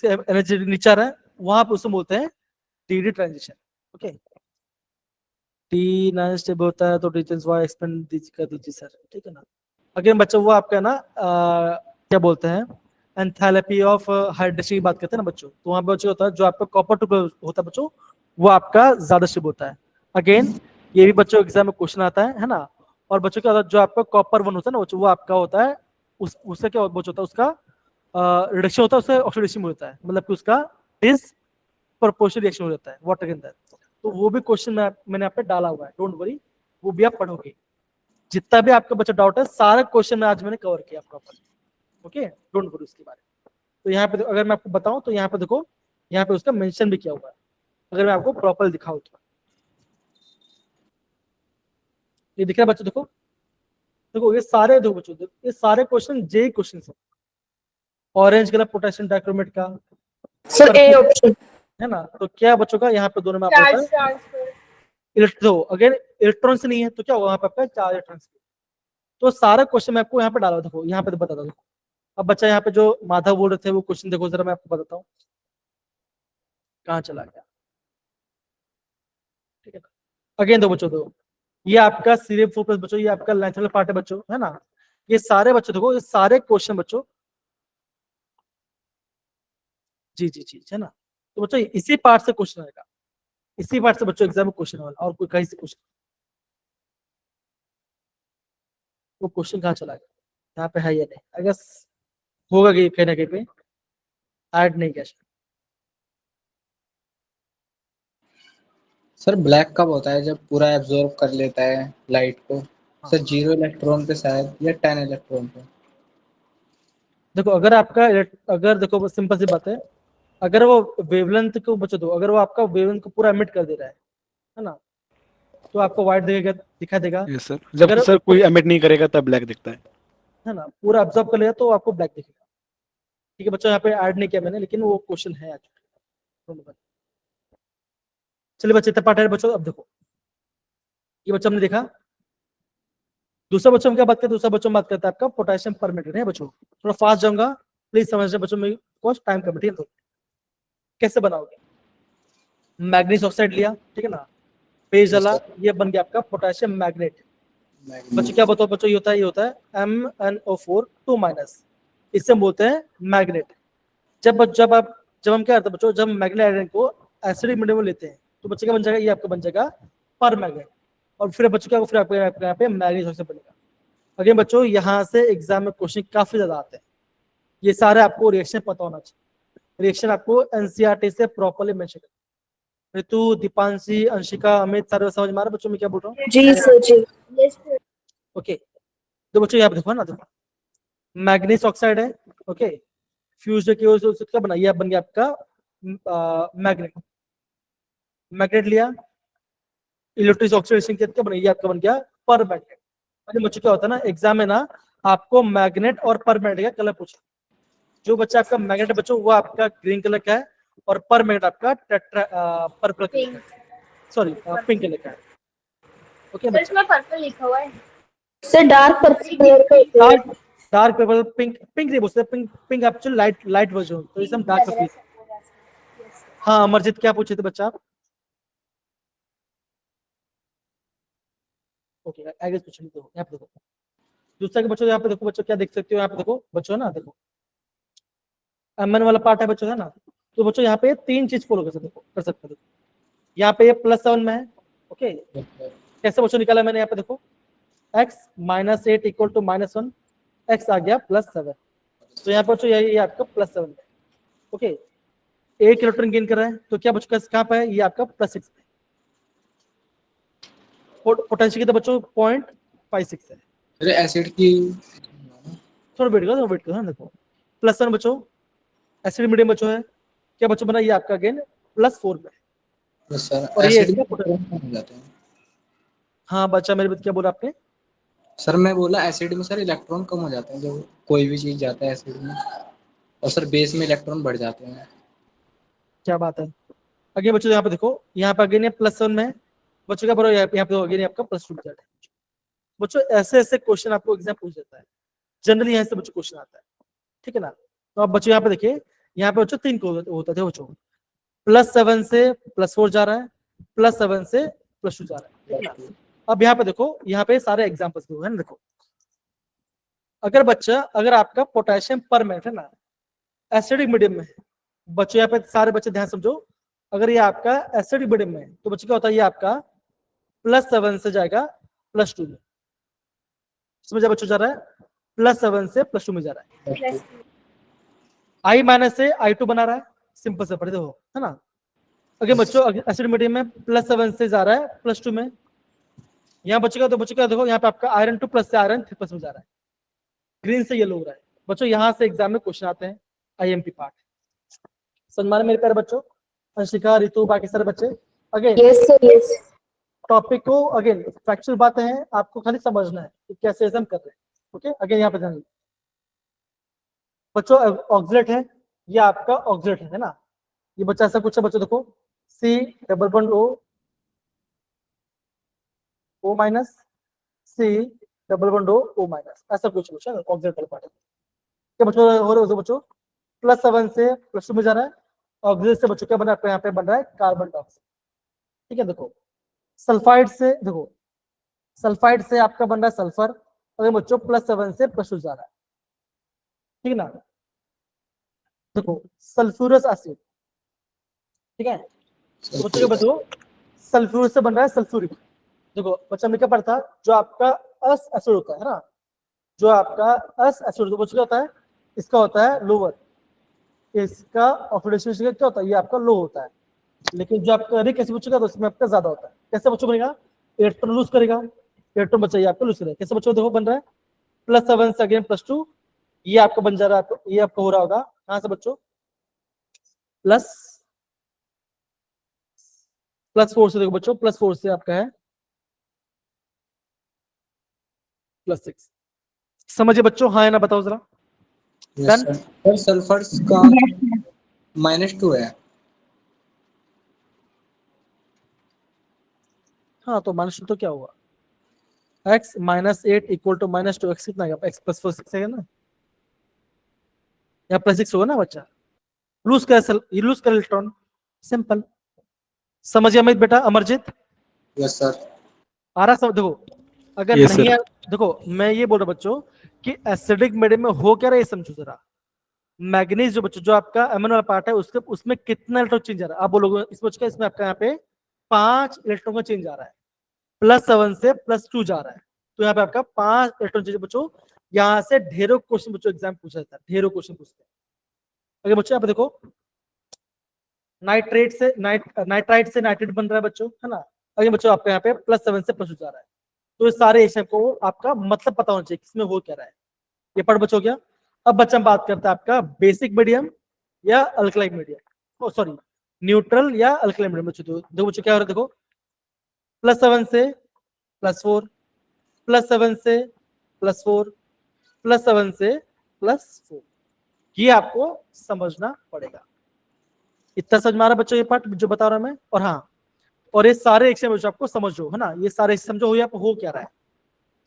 Speaker 1: एनर्जी नीचे आ रहा है, वहां पर उसे बोलते हैं D transition, okay. T non stable होता है तो रीजंस वाई एक्सपेंड कर दीजिए सर, ठीक है ना। अगेन बच्चों वो आपका ना क्या बोलते हैं, एंथैल्पी ऑफ हाइड्रेशन की बात करते हैं ना बच्चों, तो वहां पे बच्चों होता है जो आपका कॉपर टू होता है बच्चों, वो आपका ज्यादा स्टेबल होता है। अगेन ये भी बच्चों एग्जाम में क्वेश्चन आता है ना। और बच्चों क्या होता है, जो आपका कॉपर वन होता है ना बच्चों, वो आपका होता है उसका क्या बच्चों होता है, उसका रिडक्शन होता है, उससे ऑक्सीडेशन में होता है, मतलब कि उसका डिस प्रोपोर्शनल रिएक्शन हो जाता है वाटर के अंदर। तो वो भी क्वेश्चन मैंने आप पे डाला हुआ है, डोंट वरी, वो भी आप पढ़ोगे। जितना भी आपका बच्चा डाउट है सारा क्वेश्चन में आज मैंने कवर किया प्रॉपर, ओके, डोंट वरी उसके बारे में। तो यहाँ पे अगर मैं आपको बताऊं तो यहाँ पे देखो, यहाँ पे उसका मेंशन भी किया हुआ है, अगर मैं आपको प्रॉपर दिखाऊं तो ये दिख रहा है बच्चों, देखो देखो ये सारे, देखो बच्चों ये सारे क्वेश्चन जे क्वेश्चन है। ऑरेंज कलर पोटेशियम डाइक्रोमेट का
Speaker 3: सर ए ऑप्शन।
Speaker 1: है ना, तो क्या बच्चों का यहाँ पे दोनों में आपको
Speaker 5: चार्ज
Speaker 1: होता है
Speaker 5: ट्रांसफर।
Speaker 1: अगेन इलेक्ट्रॉन से नहीं है तो क्या होगा वहां पे आपका चार्ज ट्रांसफर। तो सारा क्वेश्चन मैं आपको यहाँ पे डाला, देखो यहाँ पे तो बताता हूँ। अब बच्चा यहाँ पे जो माधव बोल रहे थे वो क्वेश्चन देखो जरा, मैं आपको बताता हूँ कहाँ चला गया, ठीक है ना। अगेन दो बच्चों, दो ये आपका सीरियम फोकस बच्चों, ये आपका नेचुरल पार्ट है बच्चों, है ना। ये सारे बच्चों देखो, ये सारे क्वेश्चन बच्चों, जी जी जी, है ना। तो बच्चों इसी पार्ट से क्वेश्चन आएगा, इसी पार्ट से बच्चों एग्जाम में क्वेश्चन वाला, और कोई कहीं से क्वेश्चन, वो क्वेश्चन कहाँ चला गया, यहाँ पे है या नहीं, अगर होगा कि कहीं ना कहीं पे ऐड नहीं किया।
Speaker 7: सर ब्लैक कब होता है, जब पूरा एब्जॉर्ब कर लेता है लाइट को? सर 0 इलेक्ट्रॉन पे शायद, या 10 इलेक्ट्रॉन पे।
Speaker 1: देखो अगर आपका अगर देखो सिंपल सी बात है, अगर वो वेवलेंथ को बचा दो, अगर वो आपका वेवलेंथ को पूरा एमिट कर दे रहा है ना, तो आपको व्हाइट दिखेगा, दिखा देगा।
Speaker 6: यस सर, जब
Speaker 1: अगर
Speaker 6: सर कोई एमिट नहीं करेगा तब ब्लैक दिखता
Speaker 1: है ना पूरा ऑब्जर्व कर लेगा तो आपको ब्लैक दिखेगा, ठीक है बच्चों। यहाँ पे ऐड नहीं किया मैंने, लेकिन वो क्वेश्चन है एक्चुअली। चलिए बच्चे इतना पार्ट है बच्चों। अब देखो ये बच्चा हमने देखा, दूसरा बच्चों में क्या बात करते हैं, दूसरा बच्चों में बात करता है आपका पोटेशियम परमेट है बच्चों। थोड़ा फास्ट जाऊंगा, प्लीज समझना बच्चों में कुछ टाइम कम, ठीक है। तो कैसे बनाओगे, मैग्नीज ऑक्साइड लिया, ठीक है ना, पेज डाला, ये बन गया आपका पोटेशियम मैग्नेट। बच्चों क्या बताओ बच्चों, ये होता है MnO4 2-, इससे हम बोलते हैं मैग्नेट। जब हम क्या करते हैं बच्चों, जब मैग्नेट आयन को एसिडिक मीडियम में लेते हैं तो बच्चे क्या बन जाएगा, ये आपका बन जाएगा पर मैग्नेट। और फिर बच्चों क्या, फिर आपको यहाँ पे मैग्नीज ऑक्साइड बनेगा। अगेन बच्चों यहाँ से एग्जाम में क्वेश्चन काफी ज्यादा आते हैं, ये सारे आपको रिएक्शन पता होना चाहिए। रिएक्शन आपको एनसीईआरटी से प्रॉपर्ली मेंशन करना। ऋतु, दीपांशी, अंशिका, अमित, सारे समझ में आ रहा है बच्चों में क्या बोल रहा हूँ?
Speaker 3: जी सर जी।
Speaker 5: Yes sir.
Speaker 1: ओके, तो बच्चों यहाँ पे देखो ना, देखो मैग्नीज ऑक्साइड है, ओके, फ्यूज की वजह से उसका बना, ये बन गया आपका मैग्नेट। मैग्नेट लिया, इलेक्ट्रिक ऑक्सीडेशन किया बना, ये आपका बन गया पर मैग्नेट। अरे बच्चों क्या होता है ना एग्जाम में ना, आपको मैग्नेट और पर मैग्नेट का कलर पूछा, जो बच्चा आपका मैग्नेट बच्चों वो आपका ग्रीन कलर का है, और पर मैग्नेट आपका purple colour, sorry pink colour का है, ओके
Speaker 5: सर इसमें पर्पल लिखा हुआ है।
Speaker 3: सर डार्क पर्पल कलर का होता है।
Speaker 1: डार्क पर्पल, पिंक नहीं बोलते, पिंक एक्चुअली लाइट वर्जन, तो इसे हम डार्क पर्पल। हाँ अमरजीत क्या पूछे थे बच्चा आप? ओके आगे क्वेश्चन देखो, यहाँ पे देखो दूसरा के बच्चों, यहाँ पे देखो बच्चों क्या देख सकते हो, यहाँ पे देखो बच्चों है ना, देखो mn वाला पार्ट है बच्चों है ना, तो बच्चों यहाँ पे 3 चीज फॉलो कर सकते हो, देखो यहाँ पे ये +7 में है, ओके कैसे बच्चों निकाला मैंने, यहाँ पे देखो x -8 इक्वल टू -1, x आ गया +7, तो यहाँ पर बच्चों ये आपका +7 है, ओके 1 इलेक्ट्रॉन गेन कर रहा है, तो क्या बच्चों कहाँ पे है, ये आपका +6 है, पोटेंशियल कितना बच्चों 0.56 है।
Speaker 7: अरे एसिड की
Speaker 1: थोड़ा वेट करो हाँ, देखो +1 बच्चों एसिड मीडियम बच्चों है, क्या बच्चों बना ये आपका गेन +4 में,
Speaker 7: सर
Speaker 1: और ये
Speaker 7: एसिड
Speaker 1: इसका
Speaker 7: में इलेक्ट्रॉन हो जाते हैं।
Speaker 1: हाँ बच्चा मेरे बात क्या बोला आपने,
Speaker 7: सर मैं बोला एसिड में सर इलेक्ट्रॉन कम हो जाते हैं जब कोई भी चीज जाता है एसिड में, और सर बेस में इलेक्ट्रॉन बढ़ जाते हैं।
Speaker 1: क्या बात है। अगेन बच्चों यहाँ पे देखो, यहाँ पे अगेन ये +1 में है बच्चों, क्या बोलो यहाँ पे अगेन आपका +2 रिजल्ट है बच्चों, ऐसे ऐसे क्वेश्चन आपको एग्जाम पूछ देता है, जनरली यहाँ से बच्चों क्वेश्चन आता है, ठीक है ना। तो आप बच्चों यहाँ पे देखिए, यहाँ पे बच्चों 3 को होता थे बच्चों, +7 से +4 जा रहा है, +7 से +2 जा रहा है, ठीक है ना। अब यहाँ पे देखो, यहाँ पे सारे एग्जाम्पल्स है ना, देखो अगर आपका पोटेशियम पर मिनट है ना एसिडिक मीडियम में है, बच्चों यहाँ पे सारे बच्चे ध्यान समझो, अगर ये आपका एसिडिक मीडियम में है तो बच्चों क्या होता है, ये आपका +7 से जाएगा +2 में, समझा बच्चों, जा रहा है +7 से +2 में जा रहा है,
Speaker 5: प्लस
Speaker 1: I- से I2 बना रहा है, सिंपल से पढ़े हो है ना। अगर बच्चों एसिड मीडियम में +7 से जा रहा है +2 में, यहाँ बच्चों का देखो यहाँ पे आपका आयरन 2 प्लस से आयरन 3 प्लस में जा रहा है, ग्रीन से येलो हो रहा है बच्चों, यहाँ से एग्जाम में क्वेश्चन आते हैं IMP पार्ट, समझ में मेरे प्यारे बच्चों, अंशिका रितु बाकी सारे बच्चे। Again
Speaker 3: Yes, sir. Yes.
Speaker 1: Topic को अगेन फैक्चुअल बातें हैं, आपको खाली समझना है कि कैसे हम कर रहे हैं, ओके। अगेन यहाँ पे ध्यान बच्चों, ऑक्सीलेट है, ये आपका ऑक्सीलेट है ना, ये बच्चा ऐसा कुछ है बच्चों, देखो C double bond O minus, C double bond O minus, ऐसा कुछ है ऑक्सीलेट वाला पार्ट है, क्या बच्चों हो रहे हो बच्चों, +7 से +2 में जा रहा है, ऑक्सीलेट से बच्चों क्या बना है, यहाँ पे बन रहा है कार्बन डाइऑक्साइड, ठीक है। देखो सल्फाइड से, देखो सल्फाइड से आपका बन रहा है सल्फर, अगर बच्चों +7 से +2 जा रहा है, ठीक है ना। देखो सल्फ्यूरस एसिड, ठीक है, तो बच्चों क्या बताओ, सल्फ्यूर से बन रहा है सल्फ्यूरिक, देखो बच्चा हमने क्या पढ़ा था, जो आपका अस एसिड होता है ना, जो आपका अस एसिड बच्चों क्या होता है, इसका होता है लोअर, इसका ऑक्सीडेशन क्या होता है, ये आपका लो होता है, लेकिन जो आपका रिक एसिड बच्चों का, तो इसमें आपका ज्यादा होता है, कैसे बच्चों बनेगा, इलेक्ट्रॉन लूज करेगा, इलेक्ट्रॉन बच्चा ये आपका लूज करेगा, कैसे बच्चों देखो बन रहा है +7 से अगेन +2, ये आपका बन जा रहा है, ये आपका हो रहा होगा कहां से बच्चों, +4 से, देखो बच्चों +4 से आपका है +6, समझिए बच्चों, हाँ है ना, बताओ जरा।
Speaker 7: Yes, sir. सर सल्फर का -2 है।
Speaker 1: हाँ तो माइनस तो क्या हुआ, x -8 इक्वल टू -2, x कितना है, x +4 6 है ना, या +6 होगा ना बच्चा, लूज कर, ये लूज कर इलेक्ट्रॉन, सिंपल, समझिए अमित बेटा, अमरजीत
Speaker 7: यस सर।
Speaker 1: आ रहा सब, देखो अगर
Speaker 6: Yes,
Speaker 1: नहीं
Speaker 6: sir.
Speaker 1: देखो मैं ये बोल रहा बच्चों कि एसिडिक मीडियम में हो क्या रहा है, ये समझो जरा, मैग्नीज जो बच्चों, जो आपका अमीनो वाला पार्ट है, उसमें कितना इलेक्ट्रॉन चेंज आ रहा है, आप बोलोगे इस बच्चे का, इसमें आपका यहाँ पे 5 इलेक्ट्रॉन का चेंज आ रहा है, +7 से +2 जा रहा है, तो यहाँ पे आपका 5 इलेक्ट्रॉन चेंज बच्चों, यहाँ से ढेरों क्वेश्चन बच्चों एग्जाम पूछा जाता है, ढेरों क्वेश्चन पूछते हैं। अगर बच्चों यहाँ पे देखो नाइट्राइट से नाइट्रेट बन रहा है बच्चों, है ना, अगर बच्चों आपका यहाँ पे +7 से +2 जा रहा है, तो ये सारे एशिया को आपका मतलब पता होना चाहिए किसमें हो क्या रहा है, ये पढ़ बच्चों गया। अब बच्चा बात करता है आपका बेसिक मीडियम या अल्कलाइन मीडियम, सॉरी न्यूट्रल या अल्कलाइन मीडियम, बच्चों देखो बच्चों क्या हो रहा है, देखो +7 से +4, +7 से +4, +7 से +4, ये आपको समझना पड़ेगा, इतना समझ में आ रहा है बच्चों ये पार्ट जो बता रहा हूं मैं। और हाँ, और ये सारे एक्शन बच्चों आपको समझो, है ना, ये सारे समझो हो, हो क्या रहा है,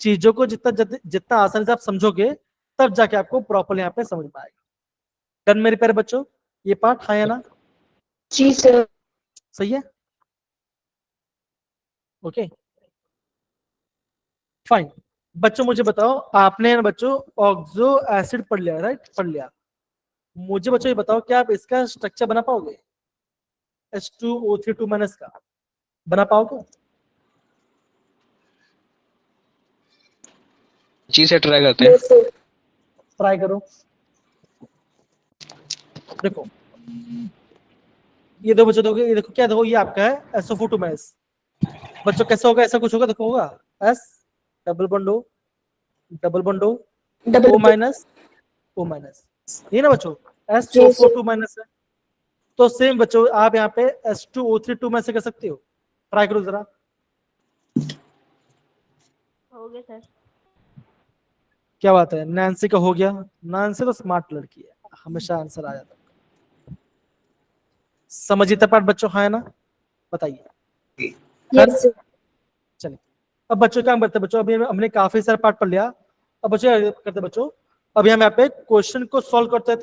Speaker 1: चीजों को जितना आसानी से आप समझोगे तब जाके आपको प्रॉपर यहाँ पे समझ में आएगा। डन मेरे प्यारे बच्चों, ये पार्ट हाँ या ना,
Speaker 2: जी सर।
Speaker 1: सही है, ओके। फाइन। बच्चों मुझे बताओ, आपने ना बच्चों ऑक्सो एसिड पढ़ लिया, राइट? पढ़ लिया। मुझे बच्चों ये बताओ, क्या आप इसका स्ट्रक्चर बना पाओगे? H2O3 का बना पाओगे?
Speaker 8: जी से ट्राई करते हैं।
Speaker 3: Yes, sir.
Speaker 1: ट्राई करो। देखो ये दो बच्चों, देखो ये, देखो क्या, देखो ये आपका है SO4 बच्चों कैसे होगा? ऐसा कुछ होगा, देखो होगा S double bond O double bond O
Speaker 3: Double.
Speaker 1: O-, ये ना बच्चों
Speaker 3: जी,
Speaker 1: SO4 है। तो सेम बच्चों आप यहाँ पे H2O3 से कर सकते हो। ट्राई करो जरा।
Speaker 5: हो गया सर।
Speaker 1: क्या बात है, नैन्सी का हो गया। नैन्सी तो स्मार्ट लड़की है, हमेशा आंसर आ जाता है। समझिए तब पार्ट बच्चों, है ना? बताइए।
Speaker 3: Yes, sir.
Speaker 1: चलिए अब बच्चों काम करते हैं बच्चों। अभी हमने काफी सारा पार्ट पढ़ लिया। अब बच्चों क्या करते हैं बच्चों, अभी हम यहाँ पे क्वेश्चन को सॉल्व करते हैं।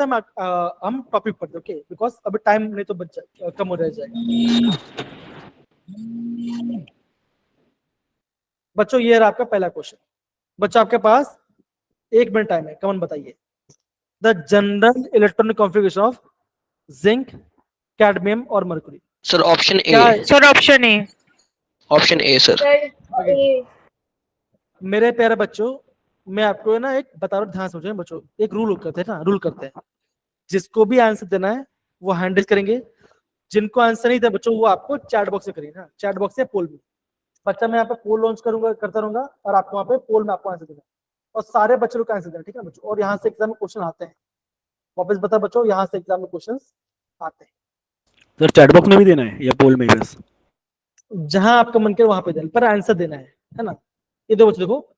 Speaker 1: हम टॉपिक पढ़ते हैं, ओके? बिकॉज अभी टाइम नहीं तो बच्चा कम हो रह जाएगा। बच्चों ये रहा आपका पहला क्वेश्चन। बच्चों आपके पास 1 मिनट टाइम है, कमन बताइए। The general electronic configuration of zinc, cadmium और मरकरी।
Speaker 8: सर ऑप्शन
Speaker 1: क्या
Speaker 8: ए।
Speaker 1: है?
Speaker 2: Sir option A.
Speaker 8: Option A sir.
Speaker 5: Sir A.
Speaker 1: मेरे प्यारे बच्चों, मैं आपको ना एक बता रहा हूँ, ध्यान समझो बच्चों। एक रूल करते हैं ना, रूल करते हैं, जिसको भी आंसर देना है वो हैंड रेज करेंगे। जिनको आंसर नहीं था बच्चों, वो आपको चैट बॉक्स से करेंगे ना, चैट बॉक्स से पोल में। बच्चा मैं यहाँ पे पोल लॉन्च करूंगा, करता रहूंगा, और आपको वहाँ पे पोल में आपको आंसर देना है। और सारे बच्चों को आंसर देना, ठीक है बच्चों? और यहाँ से एग्जाम में क्वेश्चन आते हैं, वापस बता बच्चों, यहाँ से एग्जाम में क्वेश्चन आते हैं।
Speaker 6: सर चैट बॉक्स में भी देना है या पोल में ही बस?
Speaker 1: जहां आपका मन करे वहां पे देना, पर आंसर देना है ना? ये दो बच्चों देखो,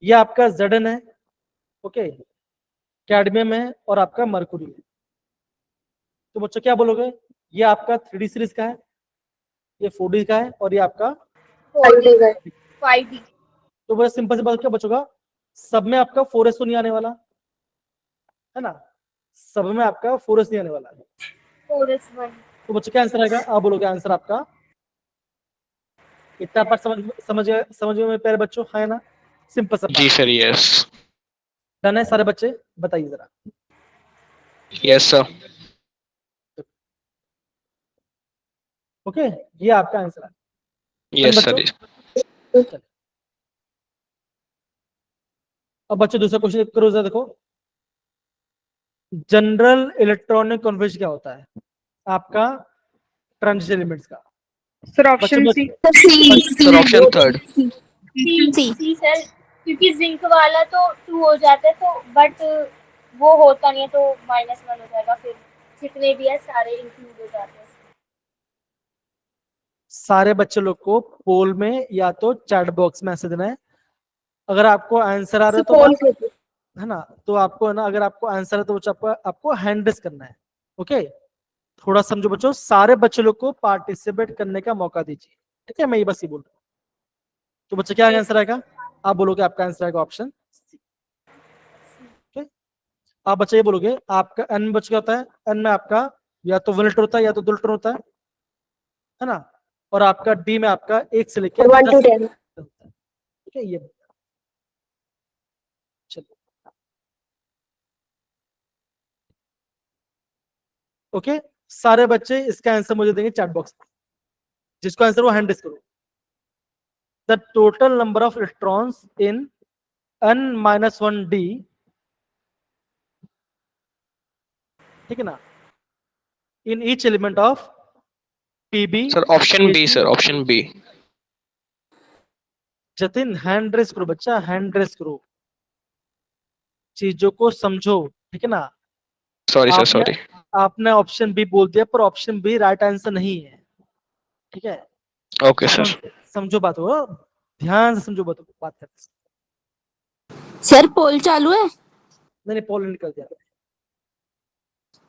Speaker 1: ये आपका Zn है, ओके, कैडमियम है और आपका मरकुरी है। तो बच्चों क्या बोलोगे? ये आपका 3D सीरीज का है, ये 4D का है, और ये आपका
Speaker 3: 5D का.
Speaker 5: 5D।
Speaker 1: तो बड़ा सिंपल से बात क्या बचोगा, सब में आपका 4S तो नहीं आने वाला है ना, सब में आपका 4S नहीं आने वाला है।
Speaker 5: 4S1।
Speaker 1: तो बच्चों क्या आंसर आएगा? आप बोलोगे आंसर आपका। इतना पार्ट समझ में मेरे प्यारे बच्चों, है ना? सिंपल सा
Speaker 8: जी सर यस।
Speaker 1: डन है सारे बच्चे? बताइए जरा।
Speaker 8: Yes sir.
Speaker 1: ओके, ये आपका आंसर है
Speaker 8: यस
Speaker 1: बच्चों।
Speaker 8: सर।
Speaker 1: अब बच्चों दूसरा क्वेश्चन करो जरा। देखो जनरल इलेक्ट्रॉनिक कॉन्फिगरेशन क्या होता है आपका ट्रांजिशन एलिमेंट्स का?
Speaker 2: Sir option C.
Speaker 8: Sir option third.
Speaker 5: C sir, क्योंकि जिंक वाला तो 2 हो जाता है, तो बट वो होता नहीं है, तो -1 हो जाएगा। फिर जितने भी है सारे इंक्लूड हो जाते हैं।
Speaker 1: सारे बच्चे लोग को पोल में या तो चैट बॉक्स में मैसेज देना है। अगर आपको आंसर आ रहा है तो
Speaker 3: पोल के
Speaker 1: है ना, तो आपको है ना, अगर आपको आंसर है तो आपको हैंड रेस करना है, ओके? थोड़ा समझो बच्चों, सारे बच्चे लोग को पार्टिसिपेट करने का मौका दीजिए, ठीक है? मैं ये बस ये बोल रहा हूँ। तो बच्चे क्या आंसर आएगा? आप बोलोगे आपका आंसर आएगा ऑप्शन सी, ओके? आप बच्चे ये बोलोगे आपका एन बच क्या होता है? एन में आपका या तो 1 लीटर होता है या तो 2 लीटर होता है ना? और आपका डी में आपका 1 से लेकर
Speaker 3: 1 to 10.
Speaker 1: ठीक है? ये चलो ओके, सारे बच्चे इसका आंसर मुझे देंगे चैट बॉक्स में। जिसको आंसर वो हैंड रेस करो। The total number of electrons in n-1d, ठीक है ना, in each element of PB.
Speaker 8: Sir option B sir, option B.
Speaker 1: Jatin hand raise करो बच्चा, हैंड रेस करो, चीजों को समझो, ठीक है ना?
Speaker 8: सॉरी सर
Speaker 1: आपने
Speaker 8: सॉरी।
Speaker 1: आपने ऑप्शन बी बोल दिया, पर ऑप्शन बी राइट आंसर नहीं है, ठीक है?
Speaker 8: Okay sir.
Speaker 1: समझो बात हो, ध्यान से समझो बात करते।
Speaker 4: सर पोल चालू है।
Speaker 1: मैंने पोल निकल दिया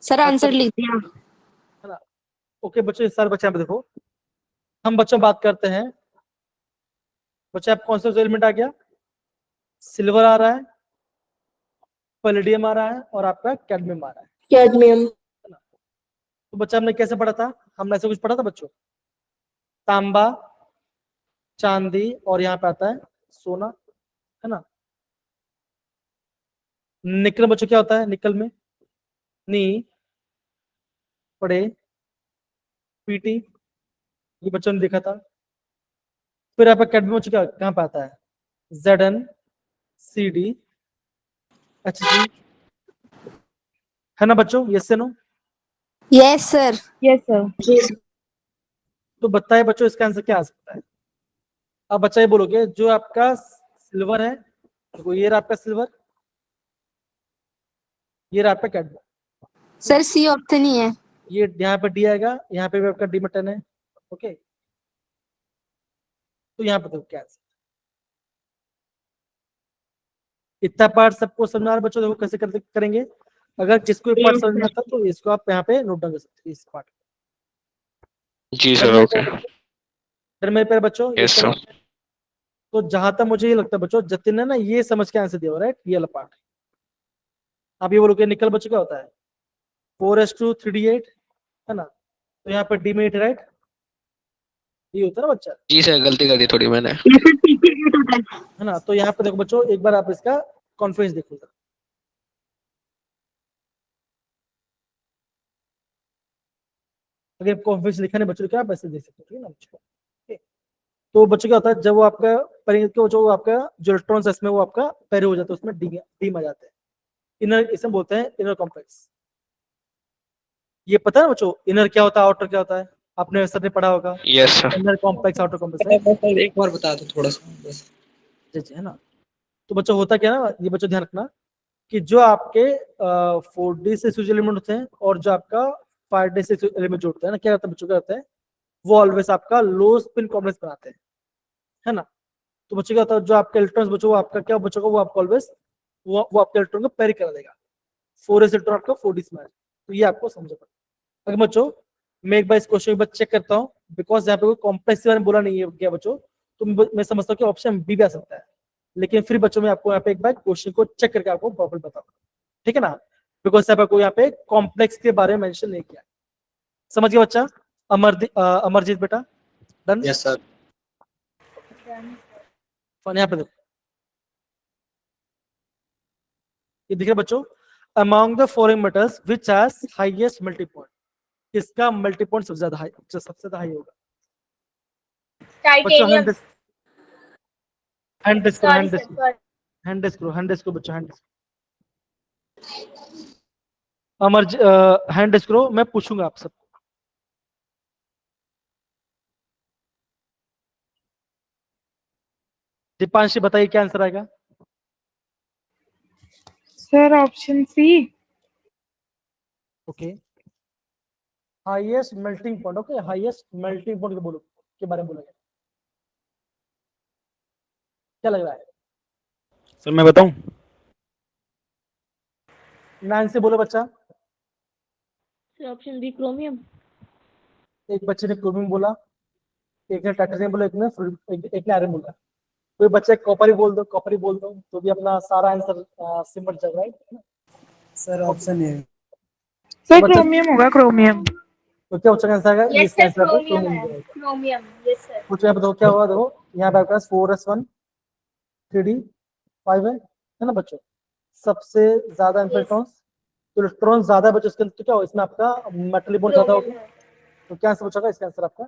Speaker 4: सर आंसर लिख दिया।
Speaker 1: है ना? ओके बच्चों, सारे बच्चे यहाँ पे देखो, हम बच्चों बात करते हैं। बच्चे आप कौन सा एलिमेंट आ गया? सिल्वर आ रहा है, पैलेडियम आ रहा है और आपका कैडमियम आ रहा है।
Speaker 3: Cadmium.
Speaker 1: तो बच्चा हमने कैसे पढ़ा था? हमने ऐसे कुछ पढ़ा था बच्चों? तांबा, चांदी और यहाँ पे आता है सोना, है ना। निकल बच्चों क्या होता है, निकल में नी पड़े पीटी, ये बच्चों ने देखा था। फिर आपका कैडमियम बच्चों क्या कहाँ पे आता है, Zn CD Hg, है ना बच्चों, यस से no.
Speaker 4: Yes sir.
Speaker 2: Yes, sir.
Speaker 3: Yes.
Speaker 1: तो बताइए बच्चों इसका आंसर क्या आ सकता है। अब बच्चा ये बोलोगे जो आपका सिल्वर है, देखो ये रहा आपका सिल्वर, ये रहा आपका कैडमियम,
Speaker 4: सर सी ऑप्शन ही है।
Speaker 1: ये यहाँ पे डी आएगा, यहाँ पे भी आपका डी मटन है। ओके, तो यहाँ पे देखो क्या आंसर, इतना पार्ट सबको समझ आ रहा है बच्चों, देखो कैसे करेंगे। अगर किसको एक पार्ट समझ में आता तो इसको आप यहाँ पे नोट डाउन कर सकते हैं, इस पार्ट।
Speaker 8: जी सर ओके
Speaker 1: डर मेरे प्यारे बच्चों, ये
Speaker 8: यस
Speaker 1: करो।
Speaker 8: सर
Speaker 1: तो जहां तक मुझे ये लगता है बच्चों, जतिन ने ना ये समझ के आंसर दिया, राइट, ये वाला पार्ट। आप ये बोलोगे निकल बच्चों क्या होता है, 4s2 3d8, है ना। तो यहाँ पे डी में 8, राइट, ये होता है ना बच्चा,
Speaker 8: जी सर गलती कर दी थोड़ी मैंने
Speaker 1: है ना। तो यहाँ पे देखो बच्चों, एक बार आप इसका कॉन्फ्रेंस देखो, अगर कॉन्फ्रेंस लिखा नहीं बच्चों, क्या आप ऐसे देख सकते हो, ठीक है ना बच्चों। ठीक है? तो बच्चों क्या होता है, जब वो आपका जो आपका जो इलेक्ट्रॉन्स है इसमें वो आपका पैरे हो जाता है, उसमें डी में आ जाते हैं। इनर, इसे बोलते हैं इनर कॉम्प्लेक्स। ये पता है ना बच्चों, इनर क्या होता है, आउटर क्या होता है, आपने सर ने पढ़ा होगा,
Speaker 8: yes sir
Speaker 1: inner complex outer complex है।
Speaker 7: एक बार बता दो थोड़ा सा बस।
Speaker 1: जी, है ना। तो बच्चों होता क्या ना, ये बच्चों ध्यान रखना कि जो आपके 4D से फ्यूज एलिमेंट होते हैं और जो आपका 5D से एलिमेंट जोड़ते हैं ना, क्या करता है बच्चों, क्या होता है वो ऑलवेज आपका लो स्पिन कॉम्प्लेक्स बनाते हैं, है ना। तो बच्चों क्या होता है, जो आपके इलेक्ट्रॉन्स बच्चों वो आपका क्या बच्चों को, वो आपको ऑलवेज वो आपके इलेक्ट्रॉन को पैरी करा देगा, 4s इलेक्ट्रॉन आपका 4D में। तो ये आपको समझ पड़ेगा। अगर बच्चों मैं एक बार इस क्वेश्चन को चेक करता हूँ, बिकॉज यहाँ पे कोई कॉम्प्लेक्स के बारे में बोला नहीं है क्या बच्चों, तो मैं समझता हूँ कि ऑप्शन बी भी आ सकता है। लेकिन फिर बच्चों मैं आपको यहाँ पे एक बार क्वेश्चन को चेक करके आपको प्रॉपर बताऊंगा, ठीक है ना, बिकॉज आपको यहाँ पे कॉम्प्लेक्स के बारे में मेंशन नहीं किया। समझ गया बच्चा, अमरजीत बेटा, डन।
Speaker 7: Yes sir.
Speaker 1: यहाँ पे देखो, ये दिख रहा है बच्चों, among the following metals which has highest melting point, किसका मेल्टिंग पॉइंट सबसे ज्यादा हाई, सबसे ज्यादा हाई होगा बच्चों।
Speaker 5: Titanium
Speaker 1: hand disc
Speaker 5: sorry sir sorry
Speaker 1: hand disc बच्चों, hand disc Amar hand disc मैं पूछूंगा आप सबको। दीपांशी बताइए क्या आंसर आएगा।
Speaker 2: Sir, option C.
Speaker 1: Okay, highest melting point, okay, highest melting point के बोलो के बारे में बोला गया, क्या लग रहा है।
Speaker 6: सर मैं बताऊं,
Speaker 1: नाइन से बोलो बच्चा।
Speaker 4: Option B chromium.
Speaker 1: एक बच्चे ने क्रोमियम बोला, एक ने टाइटेनियम बोला, एक ने आयरन बोला। कोई बच्चे कॉपर ही बोल दो, कॉपर ही बोल दो, तो भी अपना सारा आंसर सिमट जाएगा, राइट।
Speaker 7: सर ऑप्शन ए।
Speaker 2: Sir,
Speaker 1: बच्चा
Speaker 2: chromium होगा chromium.
Speaker 1: तो क्या बच्चा का आंसर आएगा, ये
Speaker 5: यस
Speaker 1: इसका
Speaker 5: सर
Speaker 1: आंसर आपका
Speaker 5: क्रोमियम
Speaker 1: क्रोमियम
Speaker 5: है,
Speaker 1: रहेगा।
Speaker 5: Chromium yes sir.
Speaker 1: कुछ यहाँ पे देखो क्या होगा, देखो यहाँ पे आपके पास 4s1 3d5 है ना बच्चों, सबसे ज्यादा इलेक्ट्रॉन्स, तो इलेक्ट्रॉन ज्यादा है बच्चों इसके अंदर, तो क्या हो इसमें आपका मेटल बॉन्ड ज्यादा
Speaker 5: क्रोमियम
Speaker 1: होगा।
Speaker 5: है
Speaker 1: तो क्या आंसर बचेगा इसका आंसर आपका।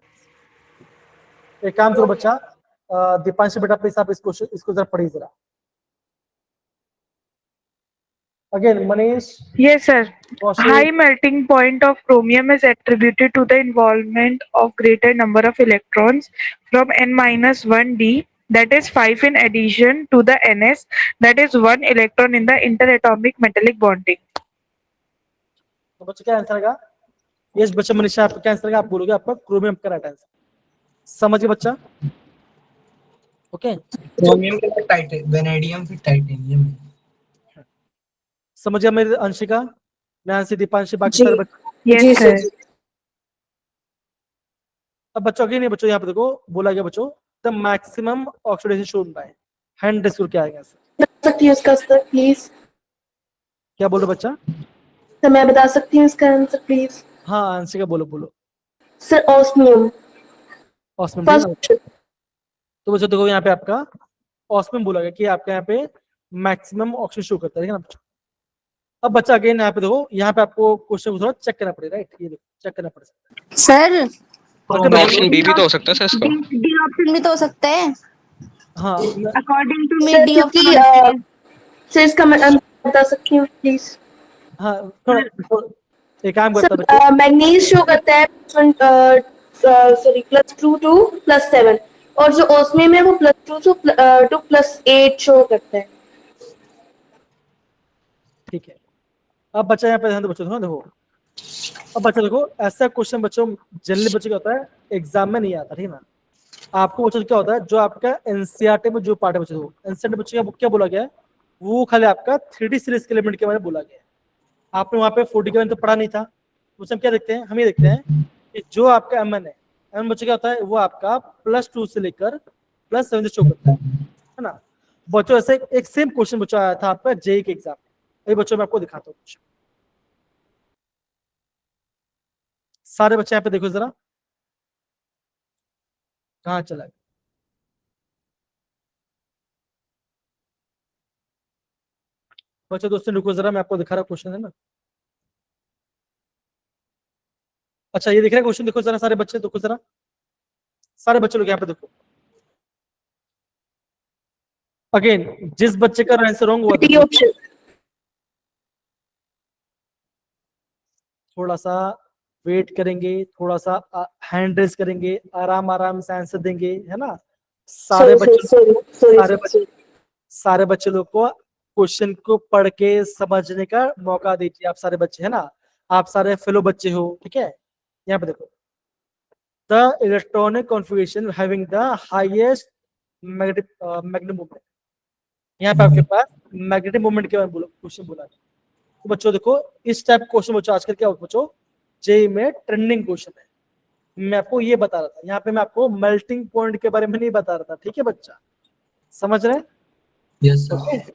Speaker 1: एक काम करो बच्चा, दीपांशी बेटा प्लीज आप इसको जरा पढ़िए जरा again. Manish,
Speaker 2: Yes, sir.
Speaker 1: Kaushik,
Speaker 2: High melting point of chromium is attributed to the involvement of greater number of electrons from n-1d, that is 5 in addition to the ns, that is 1 electron in the interatomic metallic bonding.
Speaker 1: तो बच्चों क्या answer आएगा, yes बच्चा मनीषा आपका क्या answer आएगा, आप बोलोगे आपका क्रोमियम का राइट आंसर। समझिए बच्चा, ओके।
Speaker 7: क्रोमियम के बाद टाइटेनियम, वेनेडियम फिर टाइटेनियम।
Speaker 1: समझिए मेरी अंशिका, नैन्सी, दीपांशी, बाकी
Speaker 3: जी।
Speaker 1: सारे बच्चे।
Speaker 2: Yes,
Speaker 3: जी
Speaker 2: sir.
Speaker 3: सर।
Speaker 1: अब बच्चों अगेन नहीं बच्चों, यहाँ पे देखो बोला गया बच्चों, the maximum oxidation shown by hand disc, क्या आएगा आंसर,
Speaker 3: बता सकती हूँ इसका आंसर प्लीज।
Speaker 1: क्या बोलो बच्चा।
Speaker 3: तो मैं बता सकती हूँ इसका आंसर प्लीज।
Speaker 1: हाँ अंशिका बोलो बोलो।
Speaker 3: Sir osmium,
Speaker 1: osmium,
Speaker 3: first.
Speaker 1: तो बच्चों देखो यहाँ पे आपका ऑस्मियम बोला गया कि आपके यहाँ पे मैक्सिमम ऑक्सीजन शो करता है ना बच्चों। अब बच्चा अगेन यहाँ पे देखो, यहाँ पे आपको क्वेश्चन को थोड़ा चेक करना पड़ेगा, राइट? ये देखो चेक करना पड़ेगा।
Speaker 4: सर
Speaker 1: अगर बच्चों
Speaker 8: ऑप्शन बी भी तो हो सकता है सर इसका।
Speaker 4: डी ऑप्शन भी तो हो सकता है।
Speaker 1: हाँ
Speaker 4: according to me
Speaker 3: sir
Speaker 4: D
Speaker 3: क्योंकि
Speaker 4: ऑप्शन।
Speaker 3: सर इसका मैं आंसर बता सकती हूँ प्लीज?
Speaker 1: हाँ थोड़ा एक काम करता है बच्चों,
Speaker 3: सर मैग्नीज शो करता है सॉरी +2 to +7, और जो ऑस्मियम है वो +2 to +8 शो करता है।
Speaker 1: ठीक है। अब बच्चा यहाँ पे ध्यान दो बच्चों, देखो अब बच्चा देखो, ऐसा क्वेश्चन बच्चों जनरली बच्चों क्या होता है एग्जाम में नहीं आता, ठीक है ना? आपको बच्चों क्या होता है, जो आपका एनसीईआरटी में जो पार्ट है बच्चों, एनसीईआरटी बच्चों क्या बोला गया है, वो खाली आपका 3D सीरीज के एलिमेंट के बारे में बोला गया है। आपने वहाँ पे 40 के बारे में तो पढ़ा नहीं था, तो हम क्या देखते हैं, हम ये देखते हैं कि जो आपका एमएन है, एमएन बच्चों क्या होता है, वो आपका +2 से लेकर +7 शो करता है ना बच्चों? ऐसे एक सेम क्वेश्चन बच्चों आया था आपका जेई के एग्जाम में। ये बच्चों मैं आपको दिखाता हूँ कुछ, सारे बच्चे यहाँ पे देखो जरा, कहाँ चला गया? बच्चों दोस्तों रुको जरा, मैं आपको दिखा रहा क्वेश्चन है ना। अच्छा ये दिख रहा है क्वेश्चन, देखो जरा सारे बच्चे, देखो जरा सारे बच्चे लोग यहाँ पे देखो। अगेन जिस बच्चे का आंसर रॉन्ग हुआ
Speaker 3: डी
Speaker 1: था,
Speaker 3: ऑप्शन।
Speaker 1: थोड़ा सा वेट करेंगे, थोड़ा सा हैंड रेस करेंगे, आराम आराम से आंसर देंगे, है ना? सारे बच्चे सारे बच्चे सारे बच्चे लोग को क्वेश्चन को पढ़ के समझने का मौका दीजिए। आप सारे बच्चे, है ना, आप सारे फेलो बच्चे हो, ठीक है? यहाँ पे देखो, the electronic configuration having the highest magnetic moment. यहाँ पे आपके पास मैग्नेटिक मोमेंट के बारे में क्वेश्चन बोला है। तो बच्चों देखो, इस टाइप क्वेश्चन बच्चों आजकल क्या बच्चों जेई में ट्रेंडिंग क्वेश्चन है। मैं आपको ये बता रहा था, यहाँ पे मैं आपको मेल्टिंग पॉइंट के बारे में नहीं बता रहा था, ठीक है बच्चा? समझ रहे हैं?
Speaker 7: Yes sir.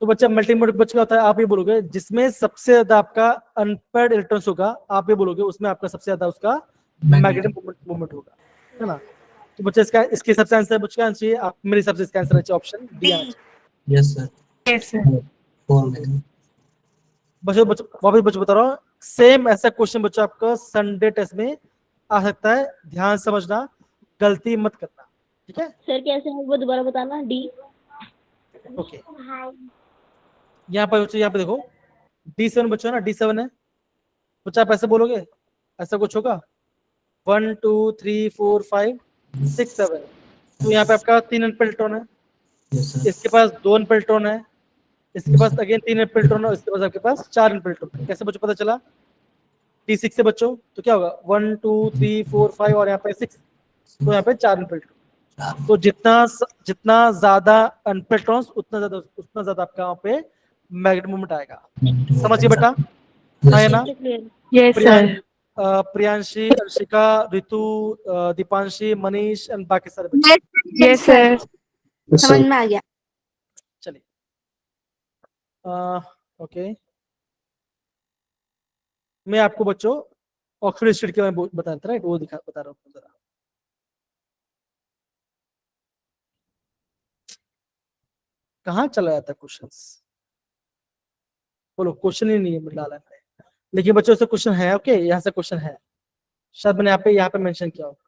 Speaker 1: तो बच्चा मेल्टिंग पॉइंट बच्चा होता है, आप ये बोलोगे जिसमें सबसे ज्यादा आपका अनपेयर्ड इलेक्ट्रॉन्स होगा, आप ये बोलोगे उसमें आपका सबसे ज्यादा उसका मैग्नेटिक मोमेंट होगा, है ना? तो बच्चा इसका इसके हिसाब से आंसर बच्चा आंसर चाहिए, आप मेरे हिसाब से इसका आंसर है ऑप्शन डी आना चाहिए।
Speaker 7: Yes sir.
Speaker 2: Yes, sir.
Speaker 7: 4 में।
Speaker 1: बच्चों वापस बच्चों बता रहा हूँ, सेम ऐसा क्वेश्चन बच्चों आपका संडे टेस्ट में आ सकता है, ध्यान समझना, गलती मत करना, ठीक है?
Speaker 5: सर कैसे है वो दोबारा बताना। डी।
Speaker 1: ओके यहाँ पर बच्चों, यहाँ पे देखो D7 बच्चों ना, D7 है बच्चा, आप ऐसे बोलोगे, ऐसा कुछ होगा 1 2 3 4 5 6 7। तो यहाँ पे आपका 3 अनपेल्ट्रॉन है,
Speaker 7: यस सर।
Speaker 1: इसके पास 2 अनपेल्ट्रॉन है, इसके पास अगेन 3 अनपेल्ट्रॉन है, इसके पास आपके पास 4 अनपेल्ट्रॉन है। कैसे बच्चों पता चला? D6 से बच्चों तो क्या होगा 1 2 3 4 5 और यहाँ पे 6, तो यहाँ पे 4 अनपेल्ट्रॉन। तो जितना ज्यादा अनपेल्ट्रॉन्स उतना ज्यादा आपका वहाँ पे मैग्नेटिक मोमेंट आएगा। समझिए बेटा, हाँ है ना?
Speaker 2: Yes, sir.
Speaker 1: Priyanshi, Arshika, Ritu, Deepanshi, Manish and बाकी सारे बच्चे।
Speaker 2: Yes, sir.
Speaker 4: समझ में आ गया।
Speaker 1: चलिए ओके, मैं आपको बच्चों ऑक्सीजन स्टेट के बारे में बता रहा था, राइट? वो बता रहा हूँ जरा। कहाँ चला जाता है क्वेश्चंस? बोलो, क्वेश्चन ही नहीं है डाला है, लेकिन बच्चों से क्वेश्चन है। ओके यहाँ से क्वेश्चन है, शायद मैंने यहाँ पे मेंशन किया होगा।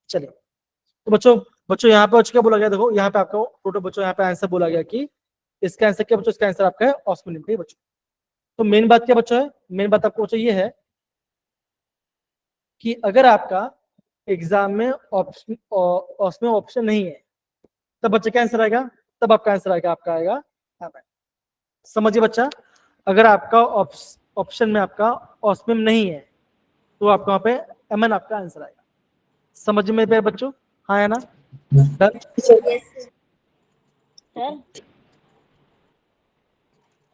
Speaker 1: चलिए तो बच्चों यहाँ पे क्या बोला गया, देखो यहाँ पे आपको टोटल बच्चों यहाँ पे आंसर बोला गया कि इसका आंसर क्या बच्चों, इसका आंसर आपका है ऑस्मियम, ठीक है बच्चों? तो मेन बात क्या बच्चों है, मेन बात आपको बच्चों ये है कि अगर आपका एग्जाम में ऑस्मियम ऑप्शन नहीं है, तब बच्चे क्या आंसर आएगा, तब आपका आंसर आएगा, आपका आएगा। समझिए बच्चा, अगर आपका ऑप्शन में आपका ऑस्मियम नहीं है, तो आपका वहाँ पे एमएन आपका आंसर आएगा। समझ में पे बच्चों, हाँ है ना? डन?
Speaker 5: सर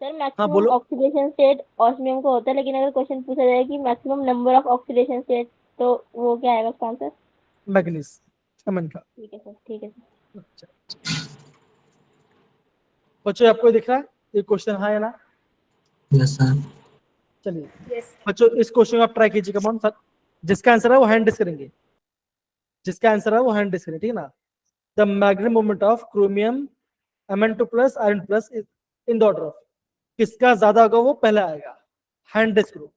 Speaker 1: हाँ
Speaker 5: मैक्सिमम
Speaker 1: बोलो।
Speaker 5: ऑक्सीडेशन स्टेट ऑस्मियम को होता है, लेकिन अगर क्वेश्चन पूछा जाए कि maximum number of oxidation state, तो वो क्या आएगा उसका आंसर?
Speaker 1: मैग्नीज, एमएन का।
Speaker 5: ठीक है सर, ठीक है सर।
Speaker 1: अच्छा। बच्चों आपको दिख रहा है ये क्वेश्चन, हाँ है ना?
Speaker 7: Yes sir.
Speaker 1: चलिए बच्चों इस क्वेश्चन को आप ट्राई कीजिएगा, कौन सा जिसका आंसर है वो हैंड रेस करेंगे, जिसका आंसर है वो हैंड रेस करेंगे, ठीक है ना। The magnetic moment of chromium Mn2 plus iron plus in the order of, किसका ज्यादा होगा वो पहले आएगा, हैंड रेस करो।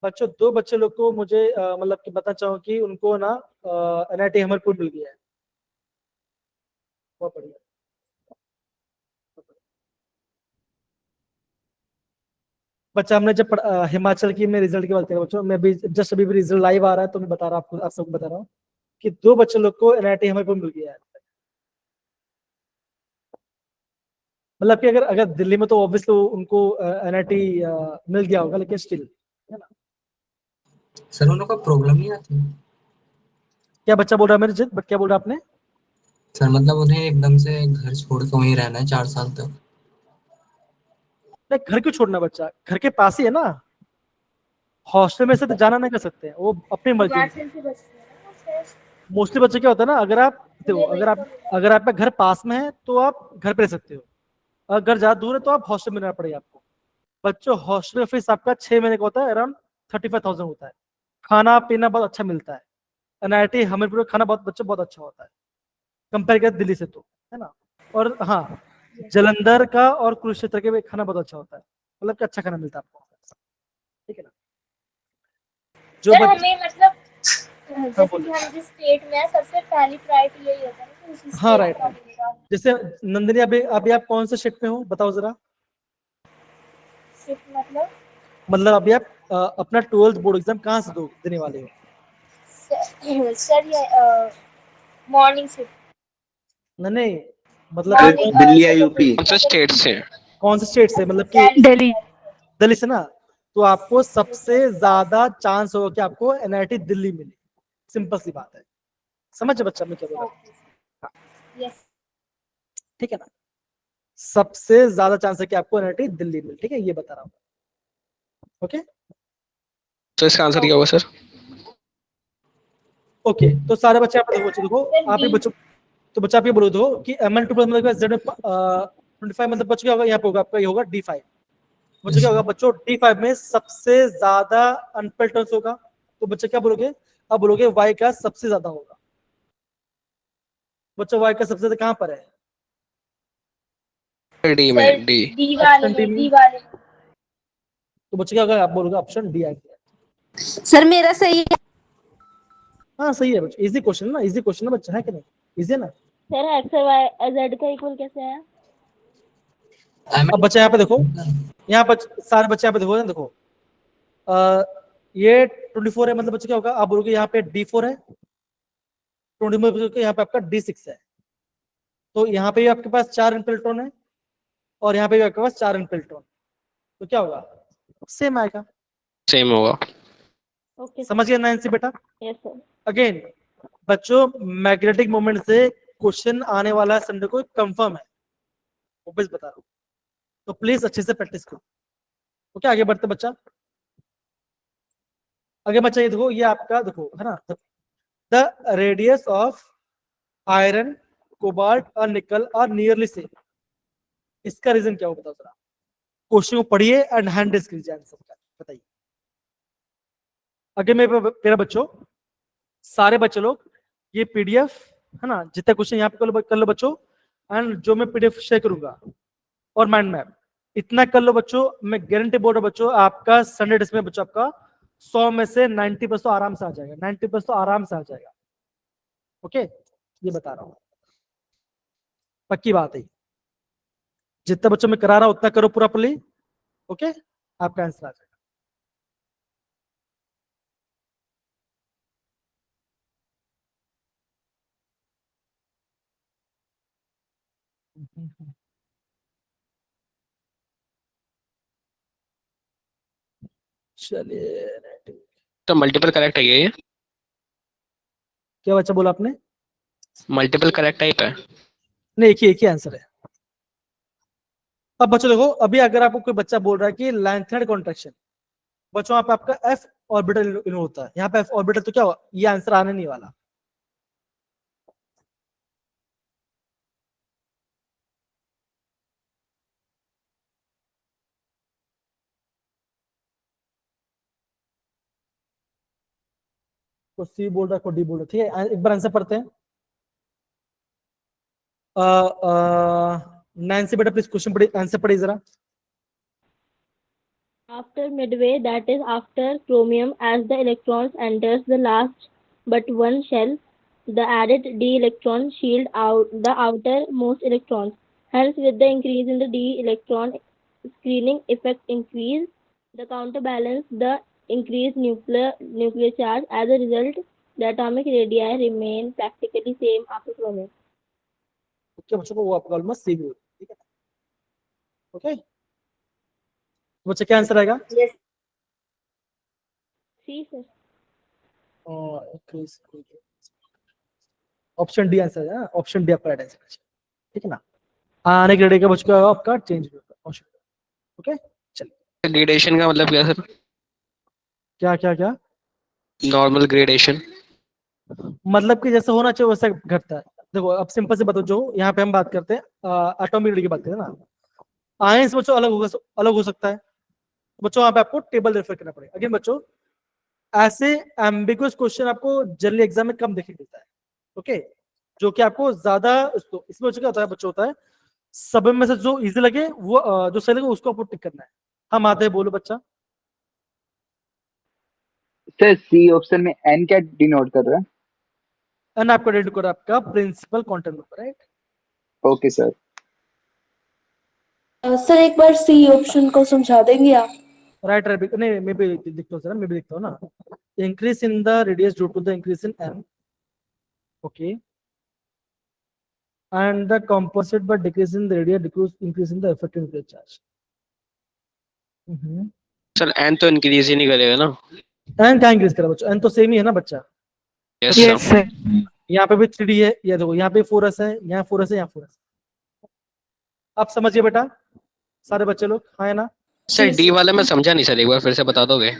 Speaker 1: बच्चों दो बच्चे लोग को मुझे मतलब कि बताना चाहूँ कि उनको ना NIT हमीरपुर मिल गया है, बहुत बढ़िया। बच्चा हमने जब हिमाचल की मैं रिजल्ट की बात करें बच्चों, मैं भी जस्ट अभी भी रिजल्ट लाइव आ रहा है तो मैं बता रहा हूँ आपको, आप सबको बता रहा हूँ कि दो बच्चे लोग को NIT हमीरपुर मिल गया है। मतलब कि अगर अगर दिल्ली में तो ऑब्वियसली उनको NIT मिल गया होगा, लेकिन स्टिल है ना।
Speaker 7: सर उनको प्रॉब्लम नहीं आती?
Speaker 1: क्या बच्चा बोल रहा है मेरे जिद, बट क्या बोल रहा है आपने?
Speaker 7: सर मतलब उन्हें एकदम से घर छोड़ के वहीं रहना है 4 साल तक?
Speaker 1: नहीं, घर क्यों छोड़ना, बच्चा घर के पास ही है ना, हॉस्टल में से तो जाना नहीं कर सकते हैं, वो अपनी मर्जी।
Speaker 5: हिमाचल से बचते हैं ना सर।
Speaker 1: मोस्टली बच्चे क्या होता है ना, अगर आप देखो,
Speaker 5: मुझे वही तो मिला।
Speaker 1: अगर आपका घर पास में है तो आप घर पे रह सकते हो, अगर ज्यादा दूर है तो आप हॉस्टल में रहना पड़ेगा आपको। बच्चों हॉस्टल का फीस आपका 6 महीने का होता है, अराउंड 35,000 होता है। खाना पीना बहुत अच्छा मिलता है, NIT हमीरपुर का खाना बहुत बच्चों बहुत अच्छा होता है कंपेयर कर दिल्ली से, तो है ना। और हाँ, जलंधर का और कुरुक्षेत्र के भी खाना बहुत अच्छा होता है, मतलब कि अच्छा खाना मिलता है आपको, ठीक है ना। जो
Speaker 5: सर
Speaker 1: बच्चे,
Speaker 5: हमें मतलब
Speaker 1: हाँ
Speaker 5: जैसे कि
Speaker 1: बोलो,
Speaker 5: हम जिस स्टेट में है सबसे पहली प्रायोरिटी यही होता है ना कि उसी
Speaker 1: हाँ
Speaker 5: स्टेट
Speaker 1: राइट
Speaker 5: का
Speaker 1: राइट।
Speaker 5: मिलेगा।
Speaker 1: जैसे नंदिनी, अभी आप कौन से शिफ्ट में हो बताओ जरा।
Speaker 5: शिफ्ट मतलब
Speaker 1: मतलब अभी आप अपना 12th बोर्ड एग्जाम कहाँ से देने वाले हो?
Speaker 5: सर ये मॉर्निंग शिफ्ट।
Speaker 1: नहीं नहीं, मतलब कि
Speaker 5: मॉर्निंग
Speaker 8: दिल्ली या
Speaker 5: सेकेंड
Speaker 8: यूपी? कौन से
Speaker 5: सेकेंड
Speaker 8: स्टेट से?
Speaker 1: कौन से स्टेट से, मतलब कि
Speaker 5: दिल्ली।
Speaker 2: Delhi.
Speaker 1: दिल्ली से ना, तो आपको सबसे ज्यादा चांस होगा कि आपको NIT दिल्ली मिले, सिंपल सी बात है। समझ बच्चा मैं क्या बोल रहा हूँ,
Speaker 5: यस।
Speaker 1: ठीक है ना। सबसे ज्यादा चांस है कि आपको NIT दिल्ली मिले, ठीक है, ये बता रहा हूँ, ओके
Speaker 8: तो इसका आंसर क्या होगा सर?
Speaker 1: ओके। तो सारे बच्चे आप देखो, बच्चे देखो,
Speaker 5: सर
Speaker 1: आप ही
Speaker 5: डी।
Speaker 1: बच्चों, तो बच्चा आप ये बोलो दो कि Mn2 प्लस मतलब Z 25, मतलब बच्चों क्या होगा, यहाँ पे होगा आपका, ये होगा D5। बच्चों क्या होगा बच्चों, D5 में सबसे ज्यादा अनपेल्ड टर्न्स होगा, तो बच्चे क्या बोलोगे, अब बोलोगे Y का सबसे ज्यादा होगा। बच्चों Y का सबसे ज्यादा कहाँ पर है?
Speaker 8: डी
Speaker 5: सर
Speaker 8: में, डी।
Speaker 5: डी वाले
Speaker 1: ऑप्शन डी
Speaker 5: में,
Speaker 1: में,
Speaker 5: डी वाले में।
Speaker 1: तो बच्चे क्या होगा, आप बोलोगे ऑप्शन डी आएगा।
Speaker 4: सर मेरा सही है।
Speaker 1: हाँ सही है बच्चों, इजी क्वेश्चन है ना, इजी क्वेश्चन है बच्चा, है कि नहीं, इजी है ना।
Speaker 5: सर एक्स और वाई जेड का इक्वल कैसे है?
Speaker 1: अब बच्चा यहाँ पे देखो, यहाँ पर सारे बच्चे यहाँ पे देखो, देखो ये 24 है, मतलब बच्चे क्या होगा, आप बोलोगे यहाँ पे D4 है, 24 यहाँ पे आपका D6 है, तो यहाँ पे भी आपके पास 4 इनपेल्ट्रॉन है, और यहाँ पे भी आपके पास 4 इनपेल्ट्रॉन, तो क्या होगा, सेम आएगा।
Speaker 8: सेम होगा।
Speaker 5: ओके
Speaker 1: समझ गया 9C बेटा।
Speaker 5: Yes sir.
Speaker 1: अगेन बच्चों, मैग्नेटिक मोमेंट से क्वेश्चन आने वाला है संडे को, कंफर्म है, वो बस बता रहा हूँ, तो प्लीज अच्छे से प्रैक्टिस करो, ओके। आगे बढ़ते बच्चा, आगे बच्चा ये देखो, ये आपका देखो है ना, the radius of iron, cobalt और निकल और नियरली सेम, इसका रीजन क्या हो बताओ जरा। क्वेश्चन को पढ़िए एंड हैंड रेस कीजिए आंसर का, बताइए। आगे मेरा बच्चों, सारे बच्चे लोग ये PDF है ना, जितना क्वेश्चन यहाँ पे कर लो बच्चों, एंड जो मैं PDF शेयर करूंगा और माइंड मैप, इतना कर लो बच्चों। मैं गारंटी बोल रहा हूं बच्चों, आपका संडे टेस्ट में बच्चों आपका 100 में से 90% तो आराम से आ जाएगा, 90% तो आराम से आ जाएगा, ओके, ये बता रहा हूं, पक्की बात है। जितना बच्चों में करा रहा हूं उतना करो पूरा प्रॉपर्ली, ओके, आपका आंसर आ जाएगा। चलिए,
Speaker 8: तो मल्टीपल करेक्ट है ये?
Speaker 1: क्या बच्चा बोला आपने?
Speaker 8: मल्टीपल करेक्ट टाइप है?
Speaker 1: नहीं, एक ही आंसर है। अब बच्चों देखो, अभी अगर आपको कोई बच्चा बोल रहा है कि लेंथेड कॉन्ट्रैक्शन, बच्चों आप आपका F ऑर्बिटल इन्वॉल्व होता है। यहाँ पे एफ ऑर्बिटल तो क्या हुआ, ये आंसर आने नहीं वाला। को सी बोल रहा है, को डी बोल रहा है, ठीक है। एक बार आंसर पढ़ते हैं। नैन्सी बेटा प्लीज क्वेश्चन पढ़िए, आंसर पढ़िए जरा।
Speaker 5: After midway, that is after chromium, as the electrons enters the last but one shell, the added d electron shield out the outermost electrons. Hence, with the increase in the d electron screening effect increase, the counterbalance the increased nuclear charge. As a result, the atomic radii remain practically same after chromium.
Speaker 1: Okay बच्चों को वो आपका almost सी भी होगा, ठीक है। Okay बच्चे क्या आंसर आएगा?
Speaker 3: Yes.
Speaker 5: See, sir.
Speaker 1: Option D answer है, ऑप्शन डी आपका राइट आंसर है, ठीक है ना। आने के का बच्चों का आपका चेंज होगा। ओके चलिए,
Speaker 8: ग्रेडेशन का मतलब क्या सर?
Speaker 1: क्या क्या क्या
Speaker 8: नॉर्मल ग्रेडेशन।
Speaker 1: मतलब कि जैसे होना चाहिए वैसा घटता है। देखो अब सिंपल से बताओ, जो यहाँ पे हम बात करते हैं एटॉमिक की बात करते हैं ना, आयंस बच्चों अलग होगा, अलग हो सकता है बच्चों। यहाँ पे आपको टेबल रेफर करना पड़ेगा। अगेन बच्चों ऐसे एम्बिगुअस क्वेश्चन आपको जनरल एग्जाम में कम देखने मिलता है, ओके, जो कि आपको ज्यादा इसमें बच्चों क्या होता है, बच्चों होता है सब में से जो इजी लगे वो जो सही लगे उसको आपको टिक करना है। हम आते हैं, बोलो बच्चा।
Speaker 9: सर सी ऑप्शन में एन क्या डिनोट कर रहा है?
Speaker 1: एन आपका डेट कर आपका principal quantum number, right?
Speaker 9: Okay sir.
Speaker 3: Sir एक बार सी ऑप्शन को समझा देंगे आप?
Speaker 1: राइट राइट, नहीं मैं भी लिखता हूँ सर, मैं भी लिखता हूँ ना। Increase in the radius due to the increase in m, okay, and the composite by decrease in the radius increase in the effective nuclear charge.
Speaker 8: Sir n तो इंक्रीज ही नहीं करेगा ना?
Speaker 1: एन क्या इंक्रीज करा बच्चों, एन तो same ही है ना बच्चा।
Speaker 8: Yes
Speaker 2: Yes,
Speaker 8: sir.
Speaker 2: sir.
Speaker 1: यहाँ पे भी 3D है, ये देखो यहाँ पे 4s है, यहाँ 4s है, यहाँ 4s। आप समझिए बेटा सारे बच्चे लोग, हाँ है ना।
Speaker 8: सर डी वाला मैं समझा नहीं सर, एक बार फिर से बता दोगे?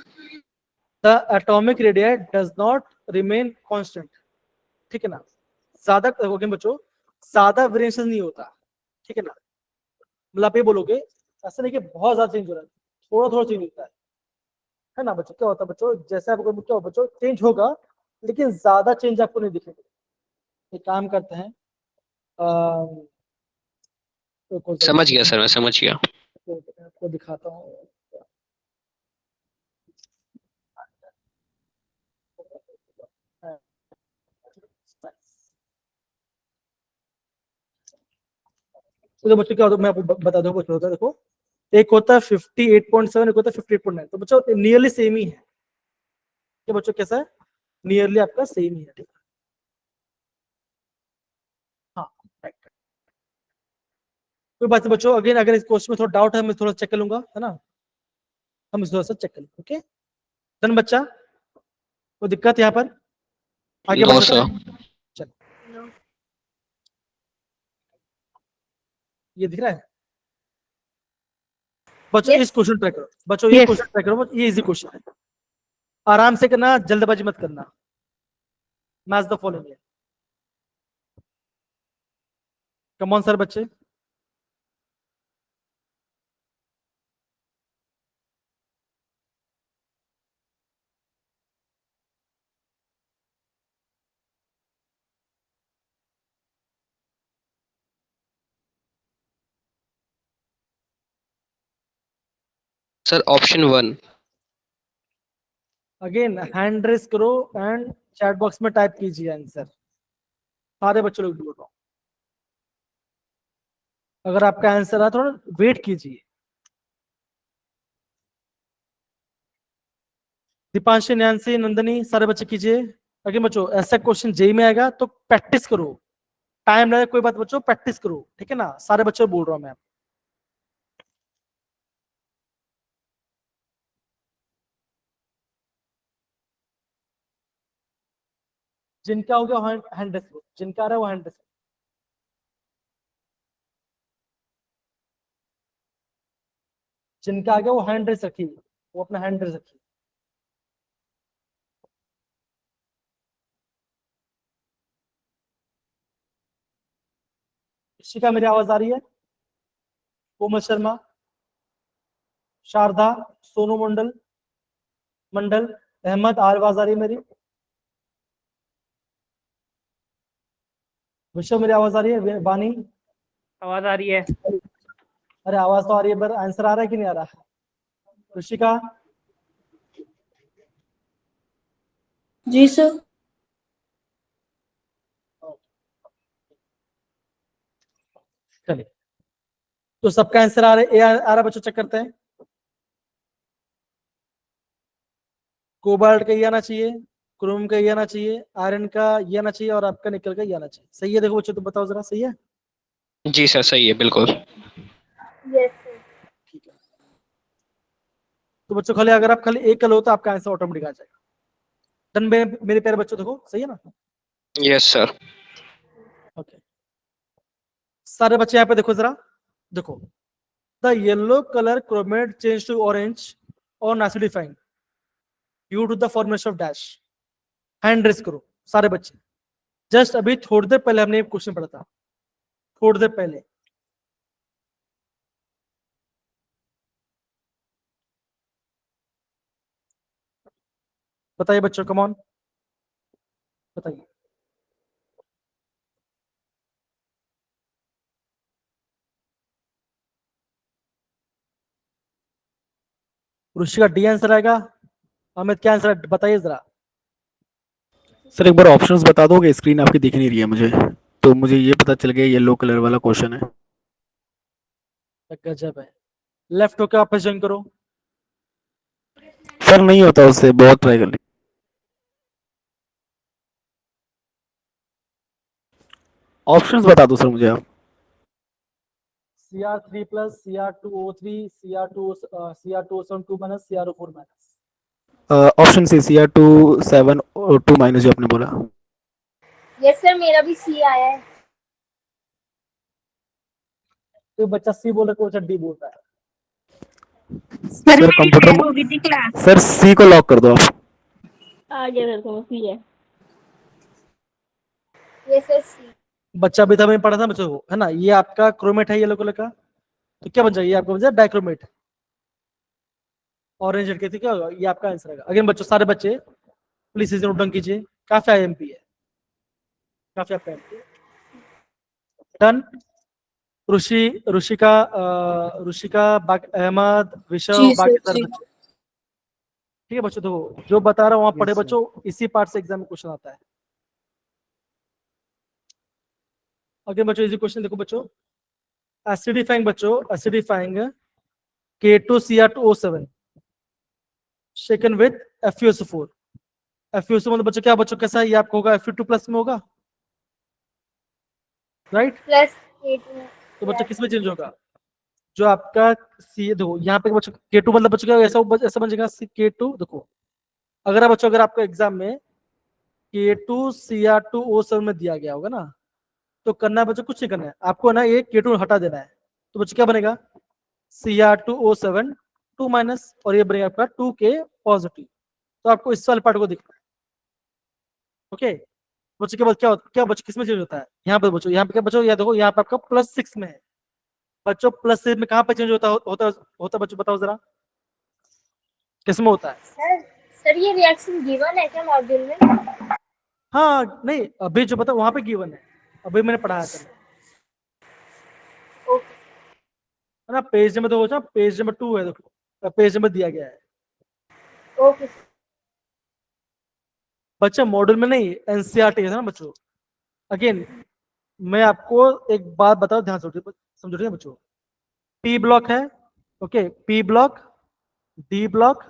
Speaker 1: The atomic radius does not remain constant, ठीक है ना। ज्यादा ओके बच्चों, ज्यादा वेरिएशन नहीं होता, ठीक है ना। मतलब आप ये बोलोगे ऐसा नहीं कि बहुत ज्यादा चेंज हो रहा है, थोड़ा थोड़ा चेंज होता है ना बच्चों। क्या होता है बच्चों, जैसे आपको क्या हो बच्चों, चेंज होगा लेकिन ज्यादा चेंज आपको नहीं दिखेगा। एक काम करते हैं,
Speaker 8: समझ गया सर, मैं समझ गया।
Speaker 1: आपको दिखाता हूँ। तो बच्चों क्या होता है मैं आपको बता दूं, कुछ होता है देखो, एक होता है 58.7, एक होता है 58.9, तो बच्चों नियरली सेम ही है। कि बच्चों कैसा है, नियरली आपका सेम ही है, ठीक है। हाँ राइट। कोई बात नहीं बच्चों, अगेन अगर इस क्वेश्चन में थोड़ा डाउट है मैं थोड़ा चेक कर लूंगा, है ना, हम थोड़ा सा चेक कर लेंगे। ओके डन बच्चा, कोई दिक्कत यहाँ पर आगे बढ़
Speaker 8: नो
Speaker 1: सकते
Speaker 8: सर।
Speaker 1: हैं? चलो ये दिख रहा है बच्चों,
Speaker 3: Yes.
Speaker 1: इस क्वेश्चन ट्राई करो बच्चों, ये
Speaker 2: Yes.
Speaker 1: क्वेश्चन ट्राई करो, ये इजी क्वेश्चन है, आराम से करना, जल्दबाजी मत करना। Match the following, come on sir बच्चे।
Speaker 8: Sir option 1।
Speaker 1: Again hand raise करो एंड चैट बॉक्स में टाइप कीजिए आंसर, सारे बच्चे लोग बोल रहा हूँ। अगर आपका आंसर है थोड़ा वेट कीजिए। दीपांशी, नैन्सी, नंदनी, सारे बच्चे कीजिए। अगेन बच्चों ऐसा क्वेश्चन जेई में आएगा तो प्रैक्टिस करो, टाइम लगे कोई बात बच्चों, प्रैक्टिस करो, ठीक है ना। सारे बच्चे बोल रहा हूँ मैं। जिनका हो गया हैंड रेस करो, जिनका आ रहा है वो हैंड रेस, जिनका आ गया वो हैंड रेस रखिए, वो अपना हैंड रेस रखिए। ऋषिका मेरी आवाज आ रही है? कोमल शर्मा, शारदा, सोनू मंडल, अहमद, आवाज आ रही है मेरी? विश्व मेरी आवाज आ रही है? वानी,
Speaker 10: आवाज आ रही है?
Speaker 1: अरे आवाज तो आ रही है पर आंसर आ रहा है कि नहीं आ रहा? ऋषिका,
Speaker 3: जी सर।
Speaker 1: चलिए तो सबका आंसर आ रहा है, आ रहा बच्चों, चेक करते हैं। कोबाल्ट का ये आना चाहिए, क्रोम का ये आना चाहिए, आयरन का ये आना चाहिए और आपका निकल का ये आना चाहिए। सही है? देखो बच्चों तो बताओ जरा, सही है?
Speaker 8: जी सर सही है बिल्कुल।
Speaker 3: Yes sir.
Speaker 1: ठीक है, तो बच्चों खाली अगर आप खाली एक कल हो तो आपका आंसर ऑटोमेटिक आ जाएगा। डन मेरे प्यारे बच्चों, देखो सही है ना?
Speaker 8: Yes sir.
Speaker 1: ओके, सारे बच्चे यहाँ पे देखो जरा, देखो the yellow colour chromate change to orange और acidifying due to the formation of dash. Hand raise करो सारे बच्चे। जस्ट अभी थोड़ी देर पहले हमने एक क्वेश्चन पढ़ा था, थोड़ी देर पहले। बताइए बच्चों, कम ऑन बताइए। ऋषि का डी आंसर आएगा, अमित क्या आंसर बताइए जरा।
Speaker 6: सर एक बार ऑप्शंस बता दोगे, स्क्रीन आपकी दिख नहीं रही है मुझे, तो मुझे ये पता चल गया येलो कलर वाला क्वेश्चन है।
Speaker 1: गजब है। लेफ्ट होकर वापस ज्वाइन करो।
Speaker 6: सर नहीं होता उससे, बहुत ट्राई कर ली। ऑप्शंस बता दो सर मुझे आप।
Speaker 1: Cr3 plus Cr2O3 Cr2O7 2 minus CrO4 minus।
Speaker 6: Option C Cr2 7 2 minus जो आपने बोला।
Speaker 3: यस सर, मेरा भी सी आया है।
Speaker 1: तो बच्चा सी बोल रहा है, बच्चा डी बोल रहा है।
Speaker 6: सर कंप्यूटर
Speaker 2: होगी थी क्लास।
Speaker 6: सर सी को लॉक कर दो आप।
Speaker 5: आ गया सर, समझ है।
Speaker 3: यस सर, सी।
Speaker 1: बच्चा भी था, मैं पढ़ा था बच्चों को, है ना? ये आपका क्रोमेट है येलो कलर का, तो क्या बन जाएगा? ये आपका बन जाएगा डाइक्रोमेट। ऑरेंज हटके थी, क्या होगा? ये आपका आंसर आएगा। अगेन बच्चों, सारे बच्चे प्लीज इसे नोट डाउन कीजिए। काफी आईएमपी है, काफी आपका एमपी है। डन। ऋषिका, अहमद, विशव,
Speaker 3: जी
Speaker 1: बाकी
Speaker 3: सर,
Speaker 1: सारे
Speaker 3: जी।
Speaker 1: बच्चे। ठीक है बच्चों, देखो जो बता रहा हूँ वहां पढ़े
Speaker 7: Yes, sir.
Speaker 1: बच्चों, इसी पार्ट से एग्जाम में क्वेश्चन आता है। अगेन बच्चों इजी क्वेश्चन देखो बच्चों, एसिडिफाइंग बच्चों, acidifying K2Cr2O7 shaken with FeSO4। FeSO मतलब बच्चों क्या बच्चों कैसा है? ये आपको होगा Fe2 प्लस में होगा, राइट?
Speaker 3: प्लस
Speaker 1: तो बच्चों किस में चेंज होगा? जो आपका सी, देखो यहाँ पे बच्चों K2 मतलब बच्चों क्या ऐसा बन जाएगा K2। देखो अगर आप बच्चों, अगर आपको एग्जाम में K2Cr2O7 में दिया गया होगा ना, तो करना है बच्चों, कुछ नहीं करना है आपको ना, ये K2 हटा देना है। तो बच्चों क्या बनेगा? Cr2O7 2 माइनस, और ये बनेगा आपका 2K पॉजिटिव। तो आपको इस वाले पार्ट को दिखना है। ओके बच्चों के बाद क्या बच्चों किस में चेंज होता है? यहाँ पे बच्चों, यहाँ पे क्या बच्चों, यहाँ देखो यहाँ पे आपका +6 में है बच्चों। +6 में कहाँ पे चेंज होता बच्चों बताओ जरा, किसमें होता है?
Speaker 3: सर ये रिएक्शन गिवन है क्या मॉड्यूल में?
Speaker 1: हाँ नहीं, अभी जो बता वहां पे गिवन है, अभी मैंने पढ़ाया था,
Speaker 3: ओके।
Speaker 1: है ना? पेज नंबर तो पेज नंबर 2 है, देखो पेज नंबर दिया गया है
Speaker 3: ओके।
Speaker 1: बच्चा, मॉड्यूल में नहीं, एनसीईआरटी है ना बच्चों। अगेन मैं आपको एक बात बताओ, ध्यान से समझो ठीक है बच्चों। पी ब्लॉक है, okay, P block, D block,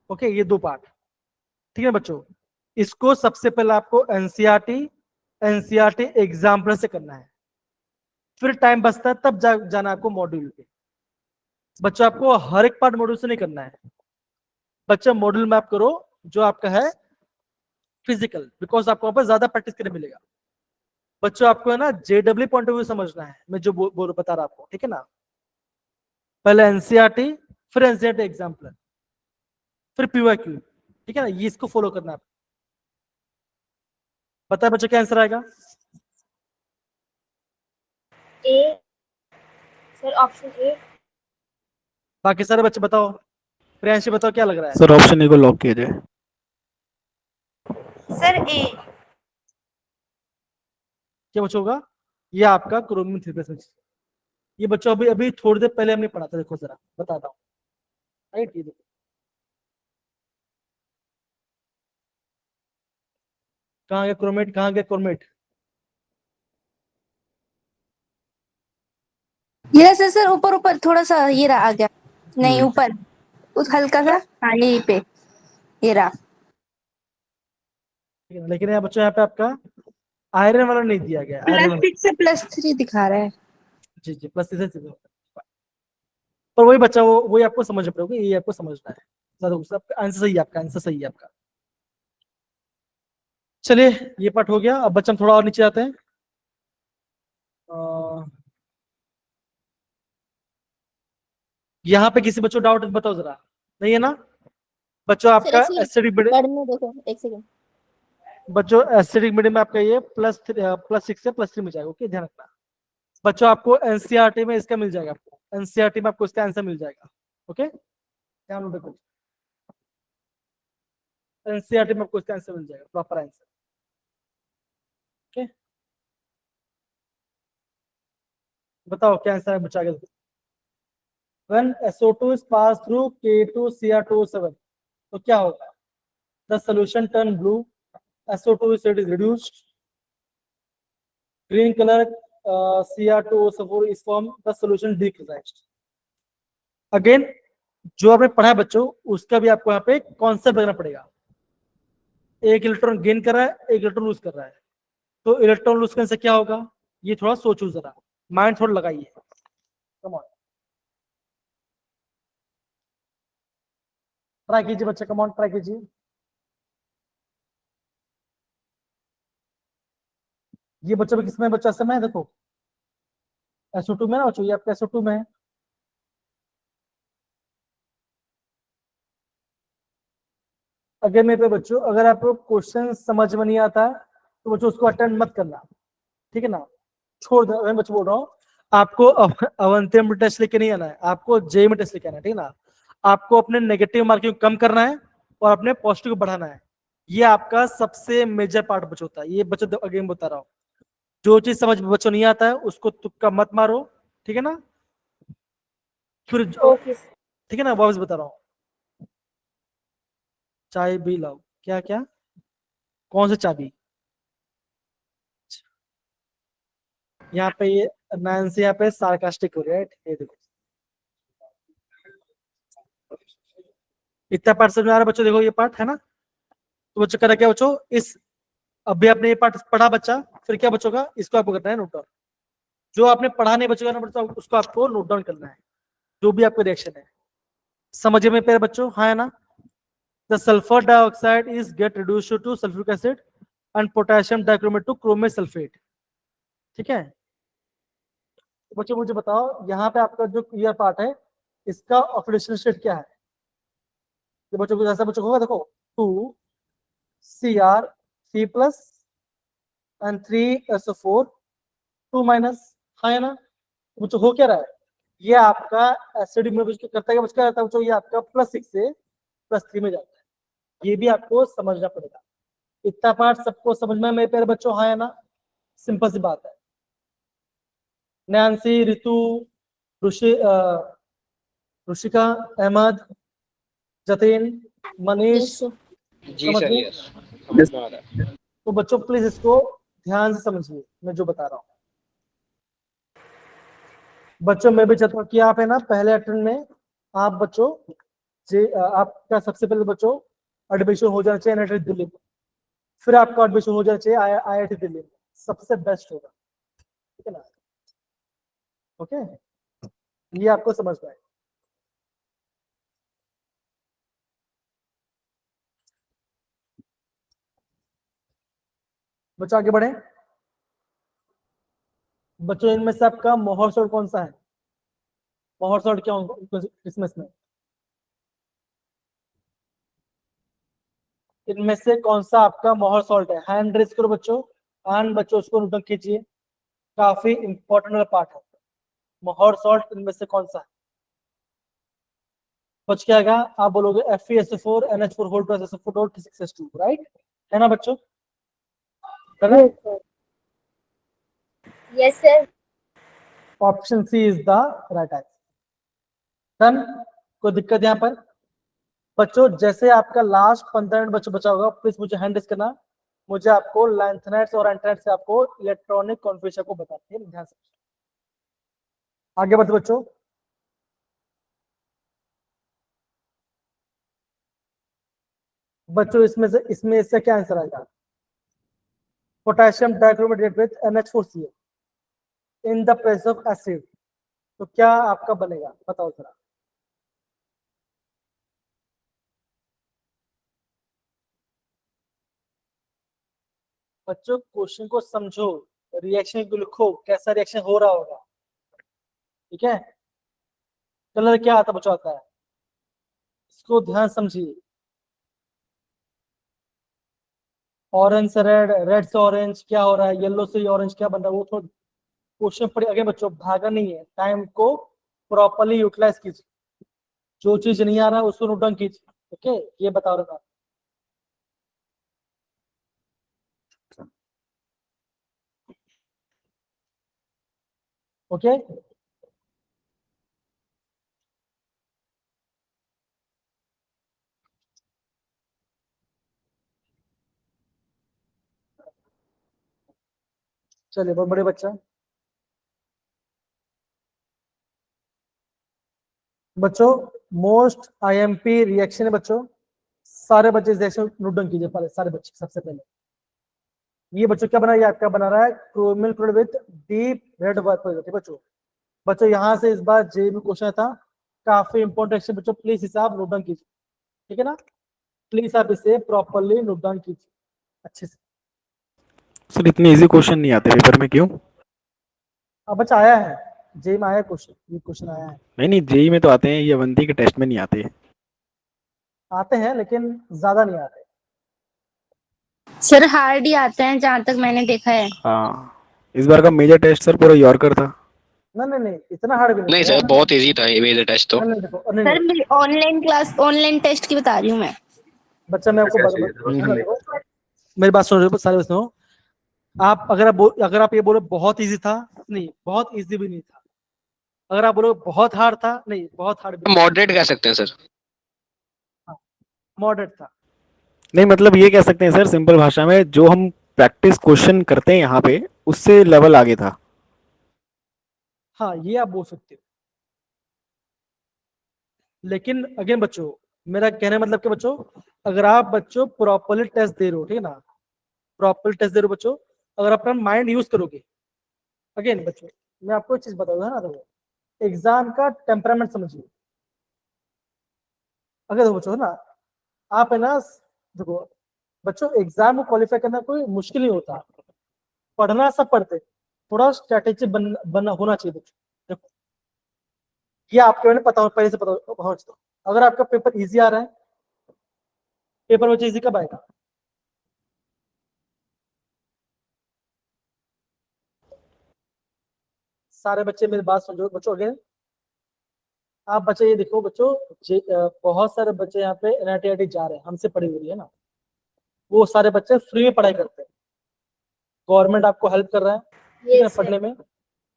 Speaker 1: okay, ये दो पार्ट, ठीक है बच्चों। इसको सबसे पहले आपको एनसीईआरटी एग्जाम्पल से करना है, फिर टाइम बचता है तब जाना आपको मॉड्यूल पे। बच्चों आपको हर एक पार्ट मॉड्यूल से नहीं करना है बच्चा, मॉड्यूल में आप करो जो आपका है फिजिकल, बिकॉज आपको वहां पर ज्यादा प्रैक्टिस करने मिलेगा। बच्चों आपको है ना जेडब्ल्यू पॉइंट ऑफ व्यू समझना है, मैं जो बता रहा आपको, ठीक है ना? पहले एनसीईआरटी, फिर एनसीईआरटी एग्जाम्पल, फिर पीवाईक्यू, ठीक है ना? ये इसको फॉलो करना है। बताए बच्चों क्या आंसर आएगा?
Speaker 5: A. Sir, option A.
Speaker 1: बाकी सारे बच्चे बताओ, प्रियांशी बताओ क्या लग रहा है?
Speaker 6: सर ऑप्शन ए को लॉक किया जाए।
Speaker 3: सर ए।
Speaker 1: क्या बच्चों होगा? ये आपका क्रोमियम 3+, ये बच्चों अभी अभी थोड़ी देर पहले हमने पढ़ा था, देखो जरा बताता हूँ, राइट? ये देखो कहाँ गया क्रोमेट, कहाँ गया क्रोमेट?
Speaker 4: ये रहा सर, सर ऊपर ऊपर थोड़ा सा ये रहा आ गया, नहीं ऊपर उस हल्का सा, हाँ यहीं पे ये रहा।
Speaker 1: लेकिन यहाँ बच्चों यहाँ पे आपका आयरन वाला नहीं दिया गया, आयरन वाला।
Speaker 4: +6 से +3 दिखा रहा है।
Speaker 1: जी जी, प्लस सीधे पर वही बच्चा, वो वही आपको समझ पड़ेगा, ये आपको समझना है। सब आंसर सही है आपका, आंसर सही है आपका। चलिए ये पार्ट हो गया, अब बच्चा हम थोड़ा और नीचे आते हैं। यहाँ पे किसी बच्चों डाउट बताओ जरा, नहीं है ना बच्चों? आपका एसिडिक
Speaker 5: पढ़ने देखो, एक सेकंड।
Speaker 1: बच्चों एसिडिक मीडियम में आपका ये +6 से +3 में जाएगा। ओके, ध्यान रखना बच्चों, आपको एनसीईआरटी में इसका मिल जाएगा, आपको एनसीईआरटी में आपको इसका आंसर मिल जाएगा। ओके, ध्यान रखो, एनसीईआरटी में आपको इसका आंसर मिल जाएगा, प्रॉपर आंसर। ओके, बताओ क्या आंसर है बच्चा? आगे when SO2 is passed through K2Cr2O7 तो क्या होगा? The solution turn blue, SO2 is reduced, green color Cr2O4 is formed, the solution decreased। Again जो आपने पढ़ा है बच्चों, उसका भी आपको यहाँ पे कॉन्सेप्ट लगाना पड़ेगा। एक इलेक्ट्रॉन गेन कर रहा है, एक इलेक्ट्रॉन लूज कर रहा है, तो इलेक्ट्रॉन लूज करने से क्या होगा? ये थोड़ा सोचो जरा, माइंड थोड़ा लगाइए। कम ऑन, ट्राई कीजिए बच्चे, कम ऑन ट्राई कीजिए। ये बच्चों में किसमें बच्चा समय है? देखो SO2 में ना बच्चों, ये आपका SO2 में है। अगर मेरे पे बच्चों, अगर आपको क्वेश्चन समझ में नहीं आता तो बच्चों उसको अटेंड मत करना, ठीक है ना, छोड़ दो। मैं बच्चों बोल रहा हूँ, आपको अवंती में टेस्ट लेके नहीं आना है, आपको जेई में टेस्ट लेके आना है, ठीक है ना। आपको अपने नेगेटिव मार्किंग कम करना है और अपने पॉजिटिव को बढ़ाना है। ये आपका सबसे मेजर पार्ट बच्चों होता है। ये बच्चों अगेन बता रहा हूँ, जो चीज समझ बच्चों नहीं आता है उसको तुक्का मत मारो, ठीक है ना। फिर ठीक है ना, वापस बता रहा हूँ, चाय भी लाओ। क्या क्या? कौन सी चाबी? यहाँ पे ये नैन्सी यहाँ पे सार्कास्टिक हो रहा है, ये देखो इतना पार्ट समझ में आ रहा है बच्चों? देखो ये पार्ट है ना, तो बच्चों करा क्या बच्चों, इस अभी आपने ये पार्ट पढ़ा बच्चा, फिर क्या बच्चों का इसको आपको करना है नोट डाउन। जो आपने पढ़ा नहीं बच्चों का बच्चा, उसको आपको नोट डाउन करना है, जो भी आपका रिएक्शन है। समझे में प्यारे बच्चों? हाँ है ना। The sulphur dioxide is get reduced to sulphuric acid and potassium dichromate to chromate sulphate, ठीक है बच्चों। मुझे बताओ यहाँ पे आपका जो क्लियर पार्ट है, इसका ऑक्सीडेशन स्टेट क्या है? ये बच्चों को जैसा बच्चों को होगा, देखो 2Cr3+ एंड 3SO4 2-, हाँ है ना बच्चों? हो क्या रहा है? ये आपका एसिडिक में करता है, क्या रहता है बच्चों? ये आपका +6 से +3 में जाता है। ये भी आपको समझना पड़ेगा। इतना पार्ट सबको समझ में मेरे प्यारे बच्चों? हाँ है ना, सिंपल सी बात है। नैन्सी, रितु, ऋषिका, अहमद, जतिन, मनीष,
Speaker 8: जी
Speaker 1: समझ
Speaker 8: सर,
Speaker 1: गए?
Speaker 8: यस, समझ में आ रहा है।
Speaker 1: तो बच्चों प्लीज इसको ध्यान से समझिए, मैं जो बता रहा हूँ। बच्चों मैं भी चाहता हूँ कि आप है ना पहले अटेम्प्ट में आप बच्चों आपका सबसे पहले बच्चों एडमिशन हो जाना चाहिए NIT दिल्ली में, फिर आपका एडमिशन हो जाना चाहिए IIT दिल्ली में, सबसे बेस्ट होगा, ठीक है ना। ओके, ये आपको समझना है। बच्चों आगे बढ़े। बच्चों इनमें से आपका मोहर सॉल्ट कौन सा है? मोहर सॉल्ट क्या होगा इसमें से? इनमें से कौन सा आपका मोहर सॉल्ट है? हैंड रेस करो बच्चों, हैंड बच्चों उसको नोट कीजिए। काफी इंपॉर्टेंट पार्ट है। मोहर सॉल्ट इनमें से कौन सा है? बच क्या आएगा? आप बोलोगे FeSO4 NH4 whole plus SO4 dot 6H2, right है ना बच्चों?
Speaker 5: Yes, sir.
Speaker 1: Option C is the right answer. Done. कोई दिक्कत यहाँ पर? बच्चों जैसे आपका लास्ट 15 मिनट बच्चों बचा होगा, प्लीज मुझे हैंड रेज करना। मुझे आपको लैंथनाइड्स और एंथनाइड्स से आपको इलेक्ट्रॉनिक कॉन्फ़िगरेशन को बताते हैं, ध्यान से आगे बढ़ते बच्चों। बच्चों इसमें इससे क्या आंसर आएगा? Potassium dichromate with NH4Cl in the presence of acid, तो क्या आपका बनेगा? बताओ जरा। बच्चों क्वेश्चन को समझो, रिएक्शन को लिखो, कैसा रिएक्शन हो रहा होगा, ठीक है? कलर क्या आता बच्चों? आता है, इसको ध्यान समझिए। ऑरेंज से रेड, रेड से ऑरेंज क्या हो रहा है, येलो से ऑरेंज क्या बन रहा है, वो थोड़ा क्वेश्चन पढ़िए आगे बच्चों। भागा नहीं है, टाइम को प्रॉपर्ली यूटिलाइज कीजिए। जो चीज नहीं आ रहा है उसको नोट डाउन कीजिए, ओके? ये बता रहा था। ओके चलिए, बहुत बड़े बच्चा। बच्चों मोस्ट IMP रिएक्शन है बच्चों, सारे बच्चे इस रिएक्शन नोट डाउन कीजिए पहले, सारे बच्चे। सबसे पहले ये बच्चों क्या बना, ये आपका बना रहा है chromyl chloride with deep red white बच्चों। बच्चों यहाँ से इस बार जे भी क्वेश्चन था, काफी इंपॉर्टेंट रिएक्शन बच्चों, प्लीज इसे आप नोट डाउन कीजिए, ठीक है ना? प्लीज आप इसे प्रॉपर्ली नोट डाउन कीजिए अच्छे से।
Speaker 6: सर इतने इजी क्वेश्चन नहीं आते पेपर में, क्यों?
Speaker 1: अब बच्चा आया है, जे में आया क्वेश्चन, ये क्वेश्चन आया है।
Speaker 6: नहीं जेई में तो आते हैं, ये अवंती के टेस्ट में नहीं आते।
Speaker 1: आते हैं लेकिन ज्यादा नहीं आते।
Speaker 4: सर हार्ड ही आते हैं जहाँ तक मैंने देखा है।
Speaker 6: हाँ, इस बार का मेजर टेस्ट सर पूरा यॉर्कर था।
Speaker 1: नहीं, इतना हार्ड भी
Speaker 8: नहीं
Speaker 1: नहीं
Speaker 8: सर, बहुत इजी था ये मेजर टेस्ट तो।
Speaker 1: नहीं, देखो नहीं,
Speaker 4: सर मेरी ऑनलाइन टेस्ट की बता रही हूँ मैं।
Speaker 1: बच्चा मैं आपको मेरी बात सुन रहे हो सारे सुनो। आप अगर आप ये बोलो बहुत इजी था, नहीं बहुत इजी भी नहीं था। अगर आप बोलो बहुत हार्ड था, नहीं बहुत हार्ड भी
Speaker 8: मॉडरेट कह सकते हैं सर।
Speaker 1: मॉडरेट था।
Speaker 6: नहीं मतलब ये कह सकते हैं सर सिंपल भाषा में, जो हम प्रैक्टिस क्वेश्चन करते हैं यहाँ पे उससे लेवल आगे था।
Speaker 1: हाँ ये आप बोल सकते हो, लेकिन अगेन बच्चों मेरा कहने मतलब कि बच्चों अगर आप बच्चों प्रॉपर्ली टेस्ट दे रहे हो, ठीक है ना, प्रॉपर टेस्ट दे रहे हो बच्चों, अगर अपना माइंड यूज करोगे। अगेन बच्चों मैं आपको एक चीज बताऊंगा ना, देखो एग्जाम का टेम्परामेंट समझिए। अगर देखो बच्चों है ना, आप है ना, देखो बच्चों एग्जाम को क्वालिफाई करना कोई मुश्किल नहीं होता, पढ़ना सब पढ़ते, थोड़ा स्ट्रेटेजी बनना होना चाहिए बच्चों। देखो ये आपके मैंने पता हो, पहले से पता हो। अगर आपका पेपर इजी आ रहा है, पेपर बच्चे इजी कब आएगा? सारे बच्चे मेरी बात सुन रहे हो बच्चों? अगेन आप बच्चे ये देखो बच्चों, बहुत सारे बच्चे यहाँ पे NIT जा रहे हैं, हमसे पढ़ी हुई है ना, वो सारे बच्चे फ्री में पढ़ाई करते हैं। गवर्नमेंट आपको हेल्प कर रहा है, ठीक है, पढ़ने में,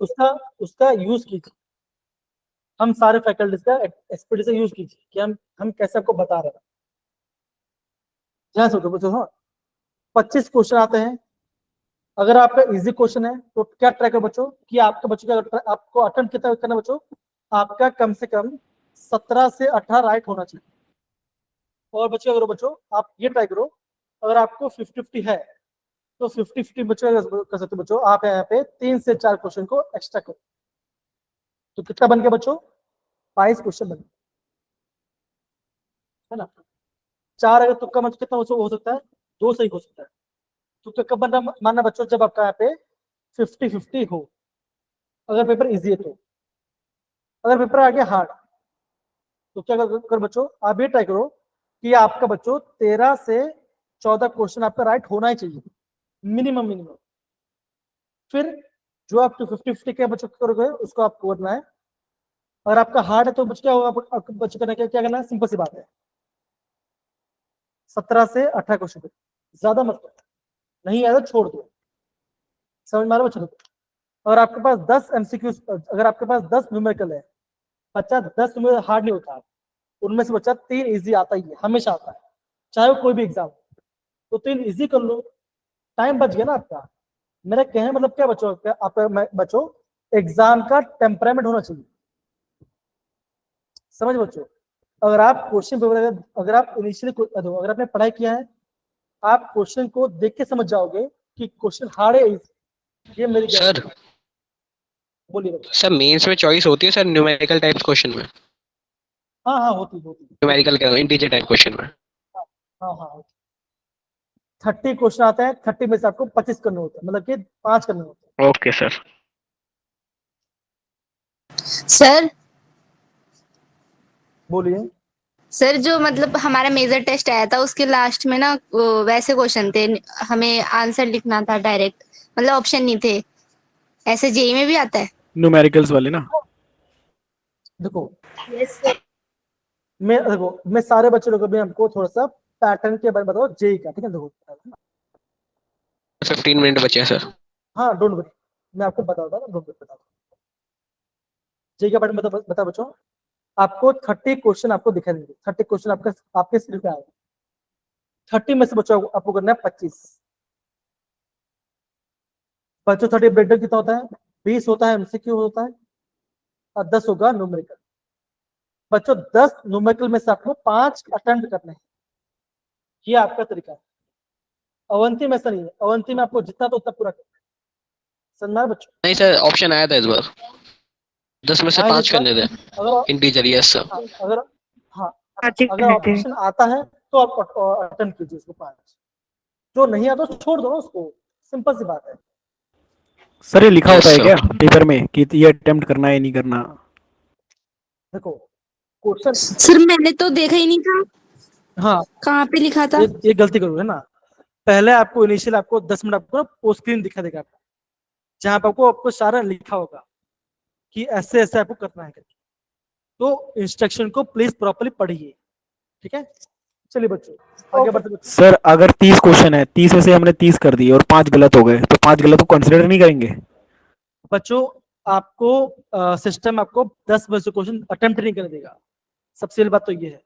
Speaker 1: उसका यूज कीजिए। हम सारे फैकल्टीज का एक्सपर्टीज से यूज कीजिए कि हम कैसे आपको बता रहे हैं। ध्यान से बच्चों, हाँ 25 क्वेश्चन आते हैं। अगर आपका इजी क्वेश्चन है तो क्या ट्राई करो बच्चों कि आपके बच्चों का आपको अटेम्प्ट कितना करना बच्चों, आपका कम से कम 17 से 18 राइट होना चाहिए। और बच्चों अगर बच्चों आप ये ट्राई करो, अगर आपको 50-50 है तो 50-50 बच्चों कर सकते हो बच्चों, आप यहाँ पे 3 से 4 क्वेश्चन को एक्स्ट्रा करो, तो कितना बन गया बच्चों? 22 क्वेश्चन बन गया, है ना? 4 अगर तुक्का मतलब कितना हो सकता है? 2 सही हो सकता है। तुक्का कब मानना बच्चों? जब आपका यहाँ पे 50-50 हो, अगर पेपर इजी है तो। अगर पेपर आ गया हार्ड तो क्या कर बच्चों, आप ये ट्राई करो कि आपका बच्चों 13 से 14 क्वेश्चन आपका राइट होना ही चाहिए, मिनिमम। फिर जो आप 50-50 के बच्चों करोगे उसको आपको करना है। अगर आपका हार्ड है तो बच्चों क्या होगा, आपको बच्चों करना क्या करना है, सिंपल सी बात है, 17 से 18 क्वेश्चन, ज्यादा मत करो, नहीं आया तो छोड़ दो, समझ में आ रहा है बच्चों? अगर आपके पास 10 एमसीक्यू, अगर आपके पास 10 न्यूमेरिकल है, बच्चा 10 न्यूमेरिकल हार्ड नहीं होता, उनमें से बच्चा 3 इजी आता ही है, हमेशा आता है, चाहे वो कोई भी एग्जाम हो, तो 3 इजी कर लो, टाइम बच गया ना आपका। मेरा कहने मतलब क्या बच्चों, आपका बच्चों एग्जाम का टेम्परामेंट होना चाहिए, समझ बच्चों? अगर आप क्वेश्चन पेपर, अगर आप इनिशियली अगर आपने पढ़ाई किया है, आप क्वेश्चन को देख के समझ जाओगे कि क्वेश्चन हार्ड है easy, ये मेरी
Speaker 8: सर
Speaker 1: गारंटी है। बोलिए बच्चों।
Speaker 8: सर मेंस में चॉइस होती है सर न्यूमेरिकल टाइप क्वेश्चन में,
Speaker 1: हाँ हाँ होती
Speaker 8: न्यूमेरिकल के इंटीजर टाइप क्वेश्चन में।
Speaker 1: हाँ हाँ 30 क्वेश्चन आते हैं, 30 में से आपको 25 करने होते हैं, मतलब कि 5 करने होते हैं।
Speaker 8: Okay sir.
Speaker 4: सर
Speaker 1: बोलिए।
Speaker 4: सर जो मतलब हमारा मेजर टेस्ट आया था उसके लास्ट में ना वैसे क्वेश्चन थे, हमें आंसर लिखना था डायरेक्ट, मतलब ऑप्शन नहीं थे, ऐसे जेई में भी आता है?
Speaker 6: न्यूमेरिकल्स वाले ना?
Speaker 1: देखो मैं सारे बच्चों को भी हमको थोड़ा सा पैटर्न के बारे में बताओ जेई का, ठीक है? देखो
Speaker 8: 15 मिनट बचे हैं सर।
Speaker 1: हाँ डोंट वरी, मैं आपको बताता हूँ, डोंट वरी बता दो। जेई का पैटर्न बता बच्चों, आपको 30 क्वेश्चन आपको दिखाई देंगे, 30 क्वेश्चन आपके स्क्रीन पे आएगा, 30 में से बच्चों आपको करना है 25 बच्चों। 30 ब्रेकडाउन कितना होता है? 20 होता है एमसीक्यू होता है और 10 होगा न्यूमेरिकल। बच्चों 10 न्यूमेरिकल में से आपको 5 अटेम्प्ट करने हैं, ये आपका तरीका है। अवंती में ऐसा नहीं है, अवंती में आपको जितना तो उतना पूरा करना है, समझना है बच्चों?
Speaker 8: नहीं सर ऑप्शन आया था इस बार, 10 में से
Speaker 1: आए
Speaker 8: 5
Speaker 1: जिस बार,
Speaker 8: करने थे
Speaker 1: अगर
Speaker 8: इंटीजर। Yes sir.
Speaker 1: हाँ, अगर हाँ
Speaker 2: पाँच ही
Speaker 1: अगर
Speaker 2: करने थे।
Speaker 1: ऑप्शन आता है तो आप अटेम्प्ट कीजिए उसको 5, जो नहीं आता तो छोड़ दो ना उसको, सिंपल सी बात है।
Speaker 6: सर ये लिखा
Speaker 8: यस
Speaker 6: होता है
Speaker 8: सर।
Speaker 6: क्या पेपर में कि ये अटेम्प्ट करना है नहीं करना?
Speaker 1: देखो क्वेश्चन,
Speaker 4: सर मैंने तो देखा ही नहीं था,
Speaker 1: हाँ
Speaker 4: कहाँ पे लिखा था?
Speaker 1: ये गलती करोगे ना, पहले आपको इनिशियल आपको 10 मिनट आपको पोस्ट स्क्रीन दिखा देगा आपको, जहां पर आपको सारा लिखा होगा कि ऐसे ऐसे आपको करना है करके, तो इंस्ट्रक्शन को प्लीज प्रॉपर्ली पढ़िए, ठीक है? चलिए बच्चों आगे बढ़ते बच्चों।
Speaker 6: सर अगर 30 क्वेश्चन है, 30 में से हमने 30 कर दिए और 5 गलत हो गए, तो 5 गलत को कंसिडर नहीं करेंगे?
Speaker 1: बच्चों आपको सिस्टम आपको 10 में से क्वेश्चन अटेम्प्ट नहीं करने देगा, सबसे पहली बात तो ये है,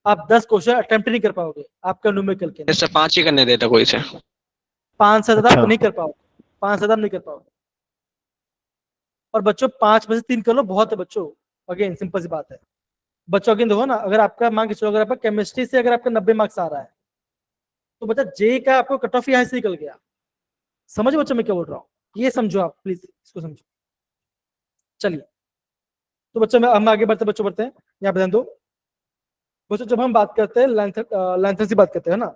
Speaker 1: आप 10 क्वेश्चन अटेम्प्ट नहीं कर पाओगे आपका न्यूमेरिकल के,
Speaker 8: यस सर 5 ही करने देता कोई से।
Speaker 1: 5 से ज्यादा
Speaker 6: अच्छा।
Speaker 1: आप नहीं कर पाओगे, 5 से ज्यादा नहीं कर पाओगे। और बच्चों 5 में से 3 कर लो, बहुत है बच्चों, अगेन सिंपल सी बात है। बच्चों अगेन देखो ना, अगर आपका मान के चलो अगर आपका केमिस्ट्री से अगर आपका 90 मार्क्स आ रहा है, तो बच्चा जे का आपको कट ऑफ यहाँ से निकल गया, समझ बच्चों मैं क्या बोल रहा हूँ? ये समझो आप प्लीज, इसको समझो। चलिए तो बच्चों में हम आगे बढ़ते हैं, यहाँ पे ध्यान दो बच्चों। जब हम बात करते हैं लेंथ की बात करते हैं ना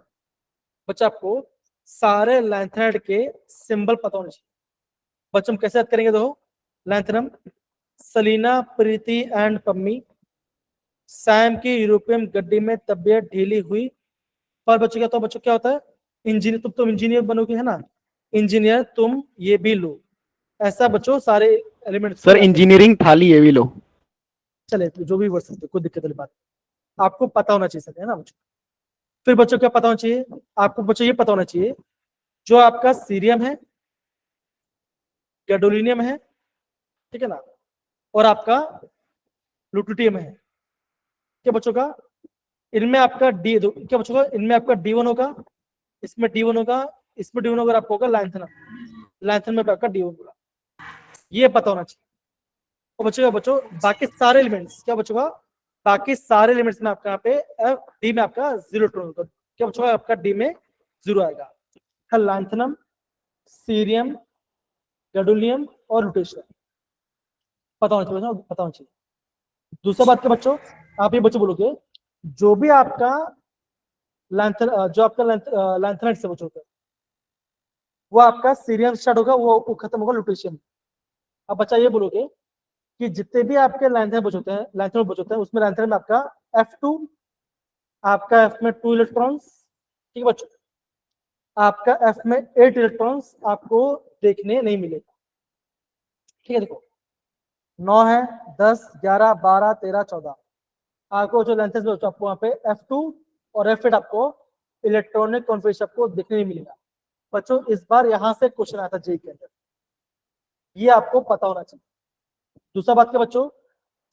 Speaker 1: बच्चा, आपको सारे लेंथेड के सिंबल पता होने चाहिए। बच्चों हम कैसे याद करेंगे? देखो lanthanum, Selina, Preeti and Pammi, Sam की यूरोपियन गड्डी में तबीयत ढीली हुई। पर बच्चों क्या, तो बच्चों क्या होता है? इंजीनियर, तुम इंजीनियर बनोगे है ना, इंजीनियर तुम ये भी लो, ऐसा बच्चों सारे एलिमेंट्स को
Speaker 6: सर
Speaker 1: याद करेंगे।
Speaker 6: इंजीनियरिंग थाली है भी लो।
Speaker 1: चले तो जो भी वर्ड सकते कोई दिक्कत वाली बात नहीं। आपको पता होना चाहिए सर, है ना बच्चों? फिर बच्चों क्या पता होना चाहिए आपको? बच्चों ये पता होना चाहिए जो आपका सीरियम है, गैडोलिनियम है, ठीक है ना, और आपका लुटियम है, क्या बच्चों का? इनमें आपका डी, क्या बच्चों का? इनमें आपका D1 होगा, इसमें D1 होगा, इसमें D1 होगा, आपको होगा लैंथनम, लैंथनम में आपका D1 होगा, ये पता होना चाहिए। और बच्चों बाकी सारे एलिमेंट्स, क्या बच्चों का? बाकी सारे एलिमेंट्स में आपका यहाँ पे डी में आपका 0 इलेक्ट्रॉन होगा, क्या बच्चों का? आपका डी में 0 आएगा। लैंथनम, सीरियम, गैडोलियम और लुटेशियम पता होना चाहिए, पता होना चाहिए। दूसरा बात क्या बच्चों, आप ये बच्चों बोलोगे जो भी आपका जो आपका लैंथनाइट से बच्चों होता है वो आपका सीरियम स्टार्ट होगा, वो खत्म होगा लुटेशियम। अब बच्चा ये बोलोगे कि जितने भी आपके लैंथनाइट बचोते हैं, लैंथनाइट बचोते हैं, उसमें लैंथनाइट में आपका F2, आपका F में 2 इलेक्ट्रॉन्स, ठीक है बच्चों, आपका F में 8 इलेक्ट्रॉन्स आपको देखने नहीं मिलेगा, ठीक है, देखो 9 है, 10, 11, 12, 13, 14, आपको जो लेंथेस में आपको वहाँ पे F2 और F8 आपको इलेक्ट्रॉनिक कॉन्फ़िगरेशन आपको देखने नहीं मिलेगा। बच्चों इस बार यहाँ से क्वेश्चन आया था जेई के अंदर, ये आपको पता होना चाहिए। दूसरा बात क्या बच्चों,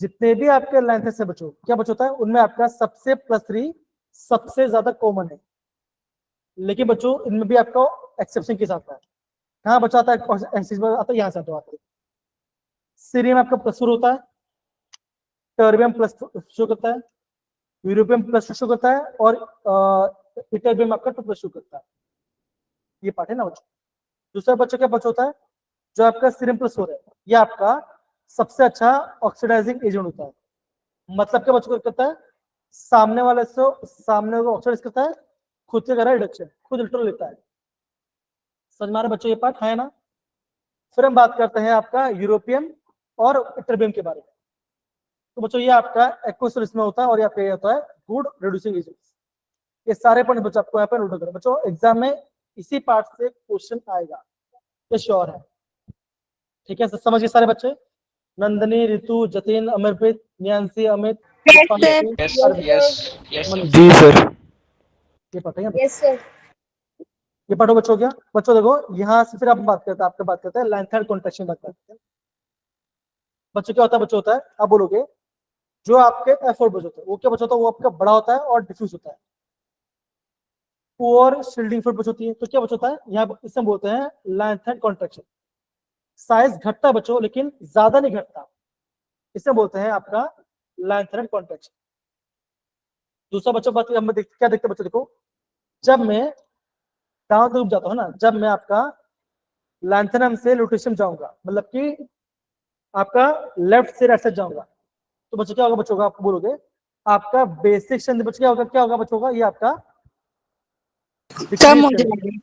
Speaker 1: जितने भी आपके लेंथेस है बच्चों, क्या बच्चों होता है उनमें आपका सबसे +3 सबसे ज्यादा कॉमन है, लेकिन बच्चों इनमें भी आपका एक्सेप्शन के साथ है। कहाँ बचा आता है, यहाँ से आता है। सीरियम आपका +4 होता है, टर्बियम प्लस शो करता है, यूरोपियम प्लस शो करता है, और इटरबियम आपका 2 प्लस शो करता है। ये पार्ट है ना बच्चों। दूसरा बच्चों क्या बच्चा होता है, जो आपका सीरियम +4 है, ये आपका सबसे अच्छा ऑक्सीडाइजिंग एजेंट होता है। मतलब क्या बच्चों करता है, सामने वाले से सामने को ऑक्सीडाइज करता है, खुद से करा रिडक्शन, खुद इलेक्ट्रॉन लेता है। समझ में आ रहा है बच्चों ये पार्ट है ना। फिर हम बात करते हैं आपका यूरोपियम और इटरबियम के बारे में। तो बच्चों ये आपका एक्वस में होता है, और यहाँ पे होता है गुड रिड्यूसिंग एजेंट्स। ये सारे पॉइंट बच्चों आपको यहाँ पे नोट करो बच्चों, एग्जाम में इसी पार्ट से क्वेश्चन आएगा, ये श्योर है। ठीक है, समझ गए सारे बच्चे। Nandini, Ritu, Jatin, Amarpreet, Niyanshi, Amit,
Speaker 3: Yes,
Speaker 1: Deepanshi,
Speaker 3: sir.
Speaker 8: Yes
Speaker 1: Arvind,
Speaker 8: yes yes
Speaker 1: Manish,
Speaker 6: जी सर।
Speaker 1: ये पता है
Speaker 3: Yes, sir.
Speaker 1: ये पार्ट हो बच्चों हो गया। बच्चों देखो यहाँ से फिर आप बात करते हैं, आपके बात करते हैं लेंथ एंड कॉन्ट्रैक्शन बात करते हैं। बच्चों क्या होता है, बच्चों होता है आप बोलोगे जो आपके एफोर्ट बच होते हैं वो क्या बच होता है, वो आपका बड़ा होता है और डिफ्यूज होता है। पुअर शील्डिंग फ्लूइड बच होती है, तो क्या बच होता है, यहाँ इसे हम बोलते हैं लेंथ एंड कॉन्ट्रैक्शन। साइज घटता है बच्चों, लेकिन ज्यादा नहीं घटता, इसे बोलते हैं आपका लेंथ एंड कॉन्ट्रैक्शन। दूसरा बच्चों बात हम क्या देखते हैं बच्चों, देखो जब मैं डाउन रूप जाता हूँ ना, जब मैं आपका लैंथनम से लुटेशियम जाऊंगा, मतलब कि आपका लेफ्ट से राइट साइड जाऊंगा, तो बच्चों क्या होगा, बच्चों का आप बोलोगे आपका बेसिक स्ट्रेंथ बच्चों क्या होगा बच्चों का, ये आपका
Speaker 3: कम हो
Speaker 1: decrease strength।
Speaker 3: जाएगी।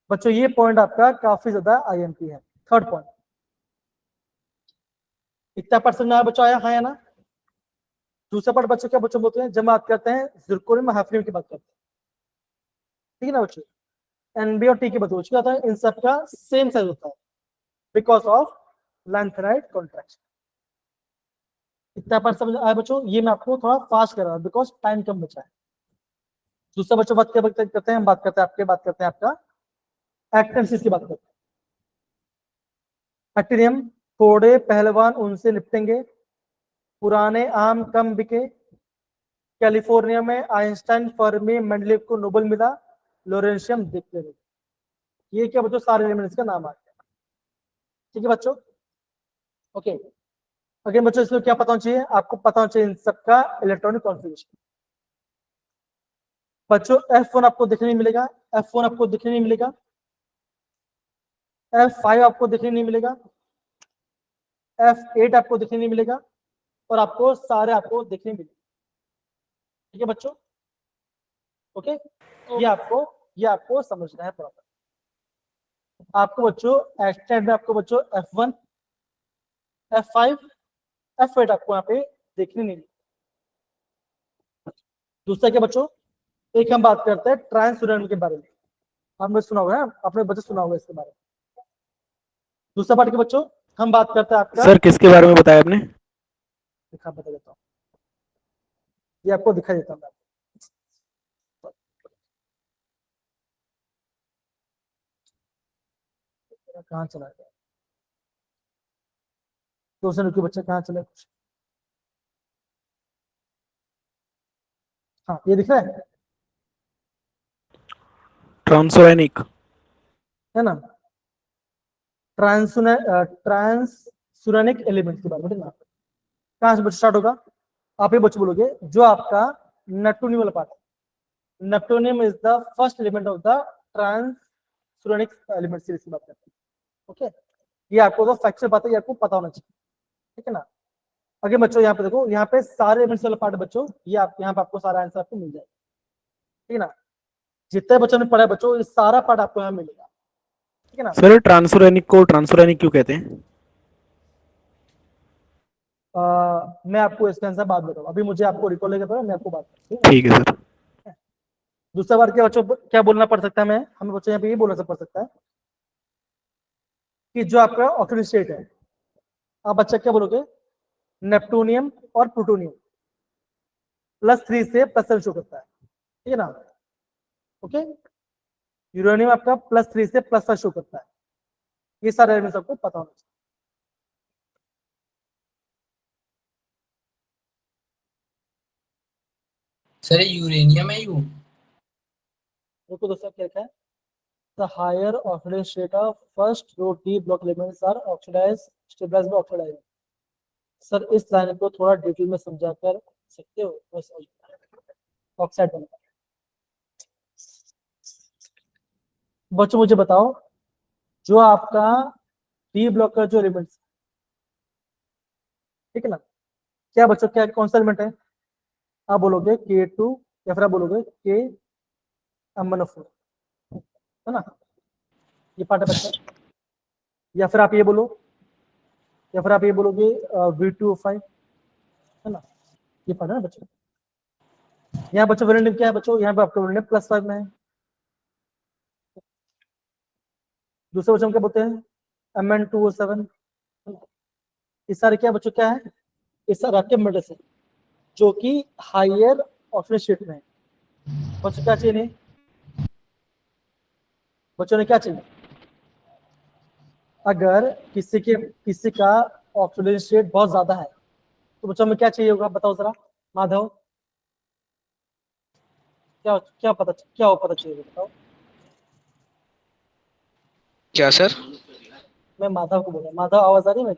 Speaker 1: बच्चों ये पॉइंट आपका काफी ज्यादा आईएमपी है। थर्ड पॉइंट, इतना परसेंट में बच्चों आया, हाँ या ना। दूसरा पार्ट बच्चों क्या बच्चों बोलते हैं, जब बात करते हैं जिरकोनियम हाइड्रोनियम की बात करते हैं, ठीक है ना बच्चों। एनबी और टी की बात क्या होता है, इन सब का सेम साइज होता है बिकॉज ऑफ लैंथेनाइट कॉन्ट्रैक्शन। इतना पार्ट समझ आया बच्चों, ये मैं आपको थोड़ा फास्ट कर रहा हूँ बिकॉज टाइम कम बचा है। दूसरा बच्चों बात क्या करते हैं, हम बात करते हैं आपका एक्टेंसिस की बात करते हैं। एक्टिनियम, थोड़े पहलवान उनसे निपटेंगे, पुराने आम कम बिके, कैलिफोर्निया में आइंस्टाइन, फर्मी, मेंडलीव को नोबेल मिला, लोरेंशियम देखते रहे। ये क्या बच्चों सारे एलिमेंट्स का नाम आ गया। ठीक है बच्चों, ओके। अगेन बच्चों इसमें क्या पता होना चाहिए, आपको पता होना चाहिए इन सबका इलेक्ट्रॉनिक कॉन्फ़िगरेशन। बच्चों F1 आपको देखने नहीं मिलेगा, F1 आपको देखने नहीं मिलेगा, F5 आपको देखने नहीं मिलेगा, F8 आपको देखने नहीं मिलेगा, और आपको सारे आपको देखने मिलेंगे। ठीक है बच्चों, ओके। ये आपको समझना है प्रॉपर। आपको बच्चों एक्सटेंड में आपको बच्चों F1, F5, F8 आपको यहाँ पे देखने नहीं मिलेगा। दूसरा क्या बच्चों, एक हम बात करते हैं ट्रांसयूरेनियम के बारे में, आपने सुना होगा, आपने बच्चे सुना होगा इसके बारे में। दूसरा पार्ट के बच्चों हम बात करते हैं आपका,
Speaker 6: सर किसके बारे में बताया आपने?
Speaker 1: दिखा बता देता हूँ, ये आपको दिखा देता हूँ मैं। कहाँ चला गया दूसरे के बच्चे, कहाँ चले कुछ, हाँ ये दिख रहा है
Speaker 6: ट्रांसोरेनिक
Speaker 1: है ना, ट्रांसुरेनिक एलिमेंट के बारे में, ठीक है। कहाँ से बच्चा स्टार्ट होगा, आप ये बच्चे बोलोगे जो आपका नेप्टूनियम वाला पार्ट है, neptunium is the first element of the transuranic element series की बात करते हैं, ओके। ये आपको तो फैक्चर बात है, ये आपको पता होना चाहिए, ठीक है ना। अगर बच्चों यहाँ पे देखो, यहाँ पे सारे एलिमेंट्स वाला पार्ट बच्चों, ये आप यहाँ पे आपको सारा आंसर आपको मिल जाएगा, ठीक है ना। जितने बच्चों ने पढ़ा बच्चों, ये सारा पार्ट आपको यहाँ मिलेगा, ठीक है ना।
Speaker 6: सर ट्रांसोरेनिक को ट्रांसोरेनिक क्यों कहते हैं?
Speaker 1: मैं आपको इसका आंसर बाद बताऊँ, अभी मुझे आपको रिकॉल लेकर पड़ा, मैं आपको बात करूँ।
Speaker 6: ठीक है सर।
Speaker 1: दूसरा बार क्या बच्चों क्या बोलना पड़ सकता है, मैं हमें बच्चों यहाँ पे ये बोलना पड़ सकता है, कि जो आपका ऑक्सीडेशन स्टेट है, आप बच्चा क्या बोलोगे, नेप्टूनियम और प्लूटोनियम +3 से +7 शो करता है, ठीक है ना। ओके, यूरेनियम आपका +3 से +7 शो करता है। ये सारे एलिमेंट्स आपको पता होना चाहिए।
Speaker 7: सर ये यूरेनियम है यू।
Speaker 1: देखो दोस्तों क्या लिखा है, the higher oxidation state of first row d block elements are oxidised stabilised by oxidise. Sir इस लाइन को थोड़ा डिटेल में समझा कर सकते हो, बस ऑक्साइड बनता है। बच्चों मुझे बताओ, जो आपका डी ब्लॉक का जो एलिमेंट्स, ठीक है ना, क्या बच्चों क्या कौन सा एलिमेंट है, आप बोलोगे K2 या फिर आप बोलोगे K-MnO4, है ना, ये पार्ट है बच्चा। या फिर आप ये बोलो, या फिर आप ये बोलोगे V2O5, है ना, ये पार्ट है ना बच्चों। यहाँ बच्चों वेरिएंट क्या है बच्चों, यहाँ पे आपका वेरिएंट +5 में है। दूसरे बच्चों क्या बोलते हैं Mn2O7। ये सारे क्या बच्चों क्या है, ये सारे आपके मेटल्स है जो कि हायर ऑक्सीडेशन स्टेट में है। बच्चों क्या चाहिए, नहीं बच्चों ने क्या चाहिए, अगर किसी का ऑक्सीडेशन स्टेट बहुत ज्यादा है तो बच्चों में क्या चाहिए होगा, बताओ जरा माधव, क्या क्या पता चाहिए बताओ।
Speaker 8: क्या सर?
Speaker 1: मैं माधव को बोल रहा हूँ, माधव आवाज आ रही है,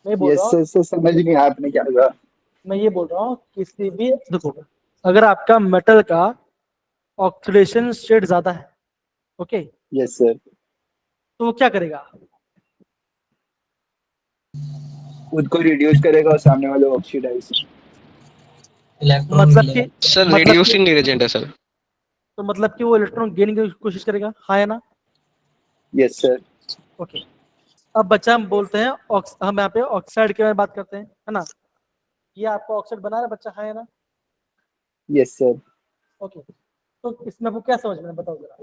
Speaker 1: मैं बोल
Speaker 9: यस
Speaker 1: रहा हूँ,
Speaker 9: सर, समझ नहीं आया आपने क्या कहा।
Speaker 1: मैं ये बोल रहा हूँ किसी भी, देखो अगर आपका मेटल का ऑक्सीडेशन स्टेट ज्यादा है, ओके,
Speaker 9: यस सर,
Speaker 1: तो वो क्या करेगा,
Speaker 9: खुद को रिड्यूस करेगा और सामने वाले ऑक्सीडाइज।
Speaker 7: इलेक्ट्रॉन
Speaker 1: मतलब कि
Speaker 8: सर
Speaker 1: मतलब कि
Speaker 8: रिड्यूसिंग एजेंट है सर।
Speaker 1: तो मतलब कि वो इलेक्ट्रॉन गेन की कोशिश करेगा, हाँ है ना।
Speaker 9: Yes sir.
Speaker 1: ओके, अब बच्चा हम बोलते हैं हम यहाँ पे ऑक्साइड के बारे में बात करते हैं, है ना, ये आपका ऑक्साइड बना रहा है बच्चा, हाँ है ना।
Speaker 9: Yes sir.
Speaker 1: ओके, तो इसमें आपको क्या समझ में है, बताओ जरा।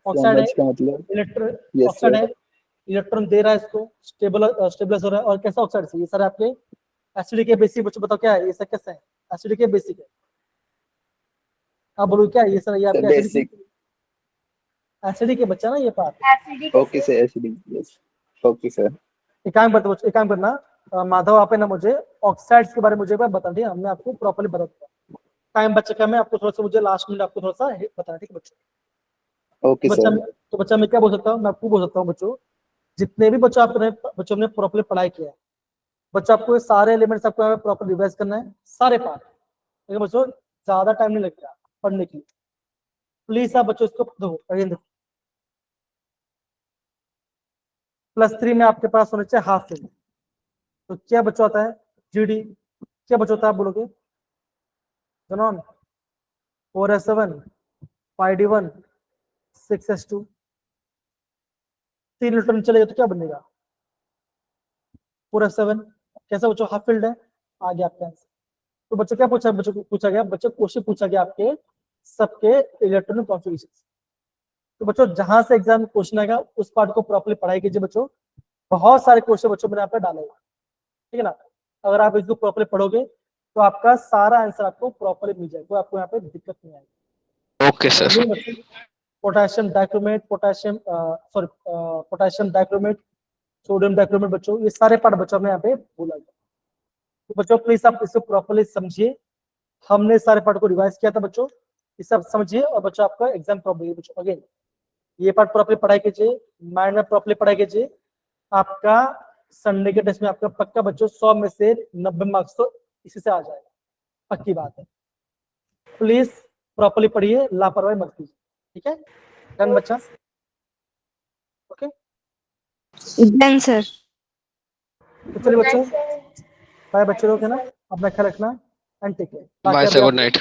Speaker 1: ऑक्साइड है,
Speaker 9: समझ का मतलब।
Speaker 1: Electron,
Speaker 9: yes
Speaker 1: oxide
Speaker 9: sir.
Speaker 1: है, इलेक्ट्रॉन दे रहा है इसको, स्टेबलाइज हो रहा है, और कैसा ऑक्साइड है ये सारे आपके एसिडिक है, बेसिक, बच्चों बताओ क्या है ये सब, कैसा है, एसिडिक है बेसिक है, आप बोलो क्या है ये सर, ये आपके
Speaker 9: बेसिक।
Speaker 1: एसिडिक है बच्चा ना ये part.
Speaker 9: Okay sir, acidic. Yes, okay sir.
Speaker 1: एक काम करना, माधव आप है ना मुझे ऑक्साइड्स के बारे में मुझे एक बार बता दिया, हमने आपको प्रॉपर्ली बता दिया। टाइम बच्चा क्या, मैं आपको थोड़ा सा, मुझे लास्ट मिनट आपको थोड़ा सा बताना, ठीक है बच्चों।
Speaker 9: ओके
Speaker 1: बच्चा
Speaker 9: सर।
Speaker 1: तो बच्चा मैं क्या बोल सकता हूँ, मैं आपको बोल सकता हूँ बच्चों, जितने भी बच्चों ने प्रॉपर्ली पढ़ाई किया है, बच्चों आपको ये सारे एलिमेंट्स आपको प्रॉपर रिवाइज करना है, सारे पार्ट, ठीक है बच्चों, ज्यादा टाइम नहीं लगेगा पढ़ने के लिए। प्लीज आप बच्चों इसको देखो, अगेन देखो, +3 में आपके पास होना चाहिए हाफ फिल, तो क्या बच्चों आता है GD, क्या बच्चों होता है आप बोलोगे, जनॉन 4s7 5d1 6s2, 3 इलेक्ट्रॉन चलेगा तो क्या बनेगा 4s7, कैसा बच्चों हाफ फील्ड है, आ गया आपका आंसर। तो बच्चों क्या पूछा, बच्चों को पूछा गया, बच्चों क्वेश्चन पूछा गया आपके सबके इलेक्ट्रॉनिक कॉन्फ़िगरेशन। तो बच्चों जहां से एग्जाम में क्वेश्चन आएगा उस पार्ट को प्रॉपर्ली पढ़ाई कीजिए बच्चों, बहुत सारे क्वेश्चन बच्चों मैंने यहाँ पे डाले हुए, ठीक है ना। अगर आप इसको प्रॉपर्ली पढ़ोगे तो आपका सारा आंसर आपको प्रॉपर्ली मिल जाएगा, कोई आपको यहाँ पे दिक्कत नहीं आएगी।
Speaker 8: Okay sir.
Speaker 1: Potassium dichromate, potassium dichromate, sodium dichromate, बच्चों ये सारे पार्ट बच्चों में यहाँ पे बोला गया। तो बच्चों प्लीज आप इसको प्रॉपर्ली समझिए, हमने सारे पार्ट को रिवाइज किया था बच्चों, ये सब समझिए, और बच्चों आपका एग्जाम प्रॉपर्ली, बच्चों अगेन ये पार्ट प्रॉपर्ली पढ़ाई कीजिए, माइंड में प्रॉपर्ली पढ़ाई कीजिए, आपका संडे के टेस्ट में आपका पक्का बच्चों 100 में से 90 मार्क्स तो इसी से आ जाएगा, पक्की बात है। प्लीज प्रॉपर्ली पढ़िए, लापरवाही मत कीजिए, ठीक है, डन बच्चा, ओके
Speaker 4: डन सर।
Speaker 1: तो चलिए बच्चों, बाय बच्चों लोग, है ना, अपना ख्याल रखना and take care.
Speaker 8: Bye sir, good night.